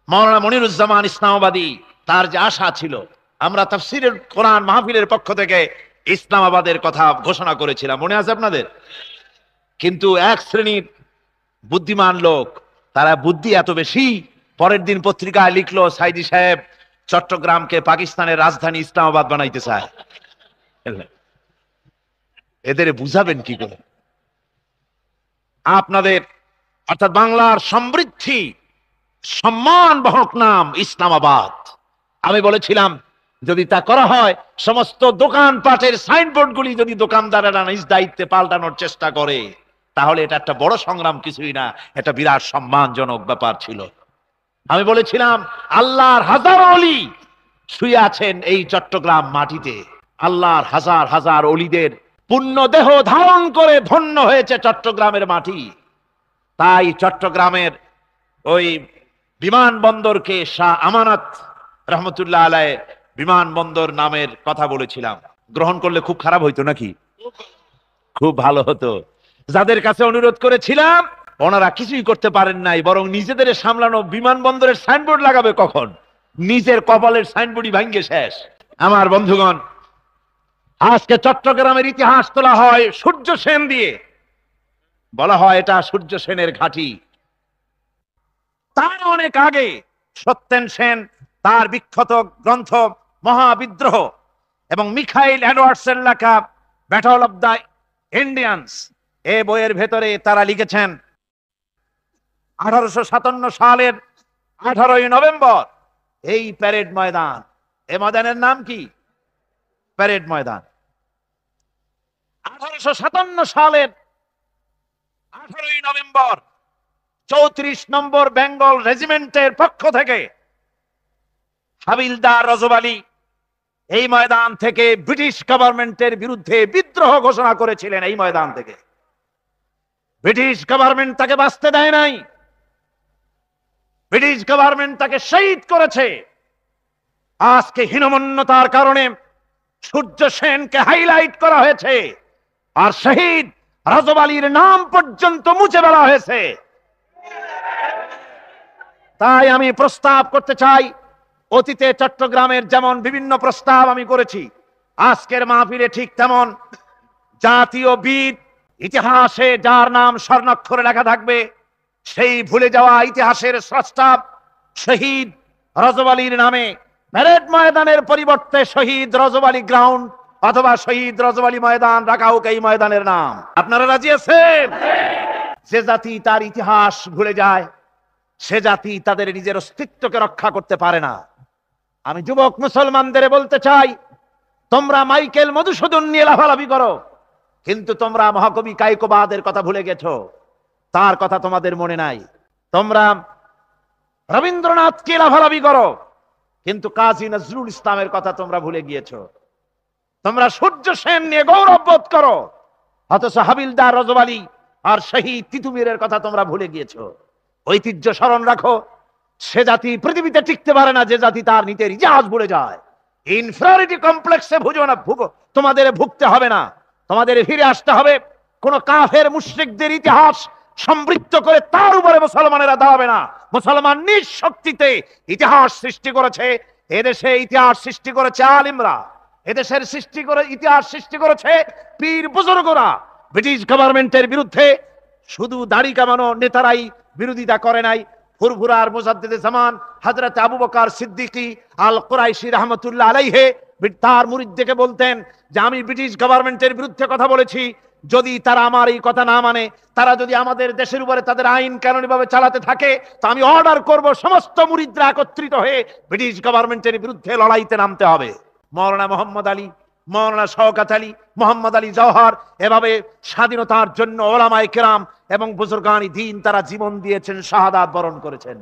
মাওলানা মনিরুজ্জামান ইসলামাবাদী তার যে আশা ছিল, আমরা তাফসীরের কোরআন মাহফিলের পক্ষ থেকে ইসলামাবাদের কথা ঘোষণা করেছিলাম, মনে আছে আপনাদের? কিন্তু এক শ্রেণীর বুদ্ধিমান লোক, তারা বুদ্ধি এত বেশি, পরের দিন পত্রিকায় লিখলো, সাইদি সাহেব চট্টগ্রামকে পাকিস্তানের রাজধানী ইসলামাবাদ বানাইতে চায়। এদের বুঝাবেন কি করে? আপনাদের অর্থাৎ বাংলার সমৃদ্ধি সম্মান বহক নাম ইসলামাবাদ। আমি বলেছিলাম, যদি তা করা হয়, সমস্ত দোকানপাটের সাইনবোর্ড গুলি যদি দোকানদারেরা নিজ দায়িত্বে পাল্টানোর চেষ্টা করে, তাহলে এটা একটা বড় সংগ্রাম কিছুই না, এটা বিরাট সম্মানজনক ব্যাপার ছিল। আমি বলেছিলাম, আল্লাহর হাজার ওলি শুয়ে আছেন এই চট্টগ্রাম মাটিতে। আল্লাহর হাজার হাজার ওলিদের পুণ্য দেহ ধারণ করে ধন্য হয়েছে চট্টগ্রামের মাটি। তাই চট্টগ্রামের ওই বিমানবন্দরকে শাহ আমানত রহমতুল্লাহ আলাইহি বিমানবন্দর নামের কথা বলেছিলাম। গ্রহণ করলে খুব খারাপ হইতো নাকি? খুব ভালো হতো। যাদের কাছে অনুরোধ করেছিলাম, ওনারা কিছুই করতে পারেন নাই, বরং নিজেদের সামলানো বিমানবন্দরের সাইনবোর্ড লাগাবে কখন, নিজের কপালের সাইনবোর্ডই ভাঙ্গে শেষ। আমার বন্ধুগণ, আজকে চট্টগ্রামের ইতিহাস তোলা হয় সূর্য সেন দিয়ে, বলা হয় এটা সূর্য সেনের ঘাঁটি। তার অনেক আগে সত্যেন সেন তার বিখ্যাত গ্রন্থ মহাবিদ্রোহ এবং মিখাইল এডওয়ার্ডসের লেখা ব্যাটল অব দ্য ইন্ডিয়ান্স, এই বইয়ের ভেতরে তারা লিখেছেন 1857 সালের 18ই নভেম্বর এই প্যারেড ময়দান, এই ময়দানের নাম কি? প্যারেড ময়দান। 1857 সালের 18ই নভেম্বর 34 নম্বর বেঙ্গল রেজিমেন্টের পক্ষ থেকে হাবিলদার রজব আলী এই ময়দান থেকে ব্রিটিশ গভর্নমেন্টের বিরুদ্ধে বিদ্রোহ ঘোষণা করেছিলেন। এই ময়দান থেকে ব্রিটিশ গভর্নমেন্ট তাকে বাঁচতে দেয় নাই, ব্রিটিশ গভর্নমেন্ট তাকে শহীদ করেছে। আজকে হীনমন্যতার কারণে সূর্য সেনকে হাইলাইট করা হয়েছে, আর শহীদ রজব আলীর নাম পর্যন্ত মুছে ফেলা হয়েছে। তাই আমি প্রস্তাব করতে চাই, অতীতে চট্টগ্রামের যেমন বিভিন্ন প্রস্তাব আমি করেছি, আজকের মাহফিলে ঠিক তেমন জাতীয় বীর, ইতিহাসে যার নাম স্বর্ণাক্ষরে লেখা থাকবে, সেই ভুলে যাওয়া ইতিহাসের স্রষ্টা শহীদ রজব আলীর নামে প্যারেড ময়দানের পরিবর্তে শহীদ রজব আলী গ্রাউন্ড অথবা শহীদ রজব আলী ময়দান রাখা হোক এই ময়দানের নাম। আপনারা রাজি আছেন? যে জাতি তার ইতিহাস ভুলে যায়, সে জাতি তাদের নিজের অস্তিত্বকে রক্ষা করতে পারে না। আমি যুবক মুসলমানদের বলতে চাই, তোমরা মাইকেল মধুসূদন নিয়ে লাফালাফি করো, কিন্তু তোমরা মহাকবি কায়কোবাদের কথা ভুলে গেছো, তার কথা তোমাদের মনে নাই। তোমরা রবীন্দ্রনাথকে লাফালাফি করো, কিন্তু কাজী নজরুল ইসলামের কথা তোমরা ভুলে গিয়েছো। তোমরা সূর্য সেন নিয়ে গৌরব বোধ করো, অথচ হাবিলদার রজব আলী আর শহীদ তিতুমিরের কথা তোমরা ভুলে গিয়েছো। ঐতিহ্য স্মরণ রাখো। সে জাতি পৃথিবীতে টিকতে পারে না যে জাতি তার নিজের ইতিহাস ভুলে যায়। ইনফিরিয়রিটি কমপ্লেক্সে ভুগো না, তোমাদের ভুগতে হবে না। তোমাদের ফিরে আসতে হবে কোন কাফের মুশরিকদের ইতিহাস সমৃদ্ধ করে তার উপরে মুসলমানেরা দাঁড়াবে না। মুসলমান নিজ শক্তিতে ইতিহাস সৃষ্টি করেছে। এদেশে ইতিহাস সৃষ্টি করেছে আলিমরা, এদেশের ইতিহাস সৃষ্টি করেছে পীর বুজুর্গরা। ব্রিটিশ গভর্নমেন্টের বিরুদ্ধে শুধু দাড়ি কামানো নেতারাই বিরোধিতা করে নাই। ফুরফুরার মুজাদ্দিদে জামান হযরত আবু বকর সিদ্দিকী আল কুরাইশি রাহমাতুল্লাহ আলাইহি তার মুরিদদেরকে বলতেন যে আমি ব্রিটিশ গভর্নমেন্টের বিরুদ্ধে কথা বলেছি, যদি তারা আমার এই কথা না মানে, তারা যদি আমাদের দেশের উপরে তাদের আইন কানুনি ভাবে চালাতে থাকে, তো আমি অর্ডার করব সমস্ত মুরিদরা একত্রিত হয়ে ব্রিটিশ গভর্নমেন্টের বিরুদ্ধে লড়াইতে নামতে হবে। মাওলানা মোহাম্মদ আলী, মাওলানা শওকত আলী, মোহাম্মদ আলী জওহর, এভাবে স্বাধীনতার জন্য ওলামায়ে কেরাম এবং বুজুর্গানি দ্বীন তারা জীবন দিয়েছেন, শাহাদাত বরণ করেছেন।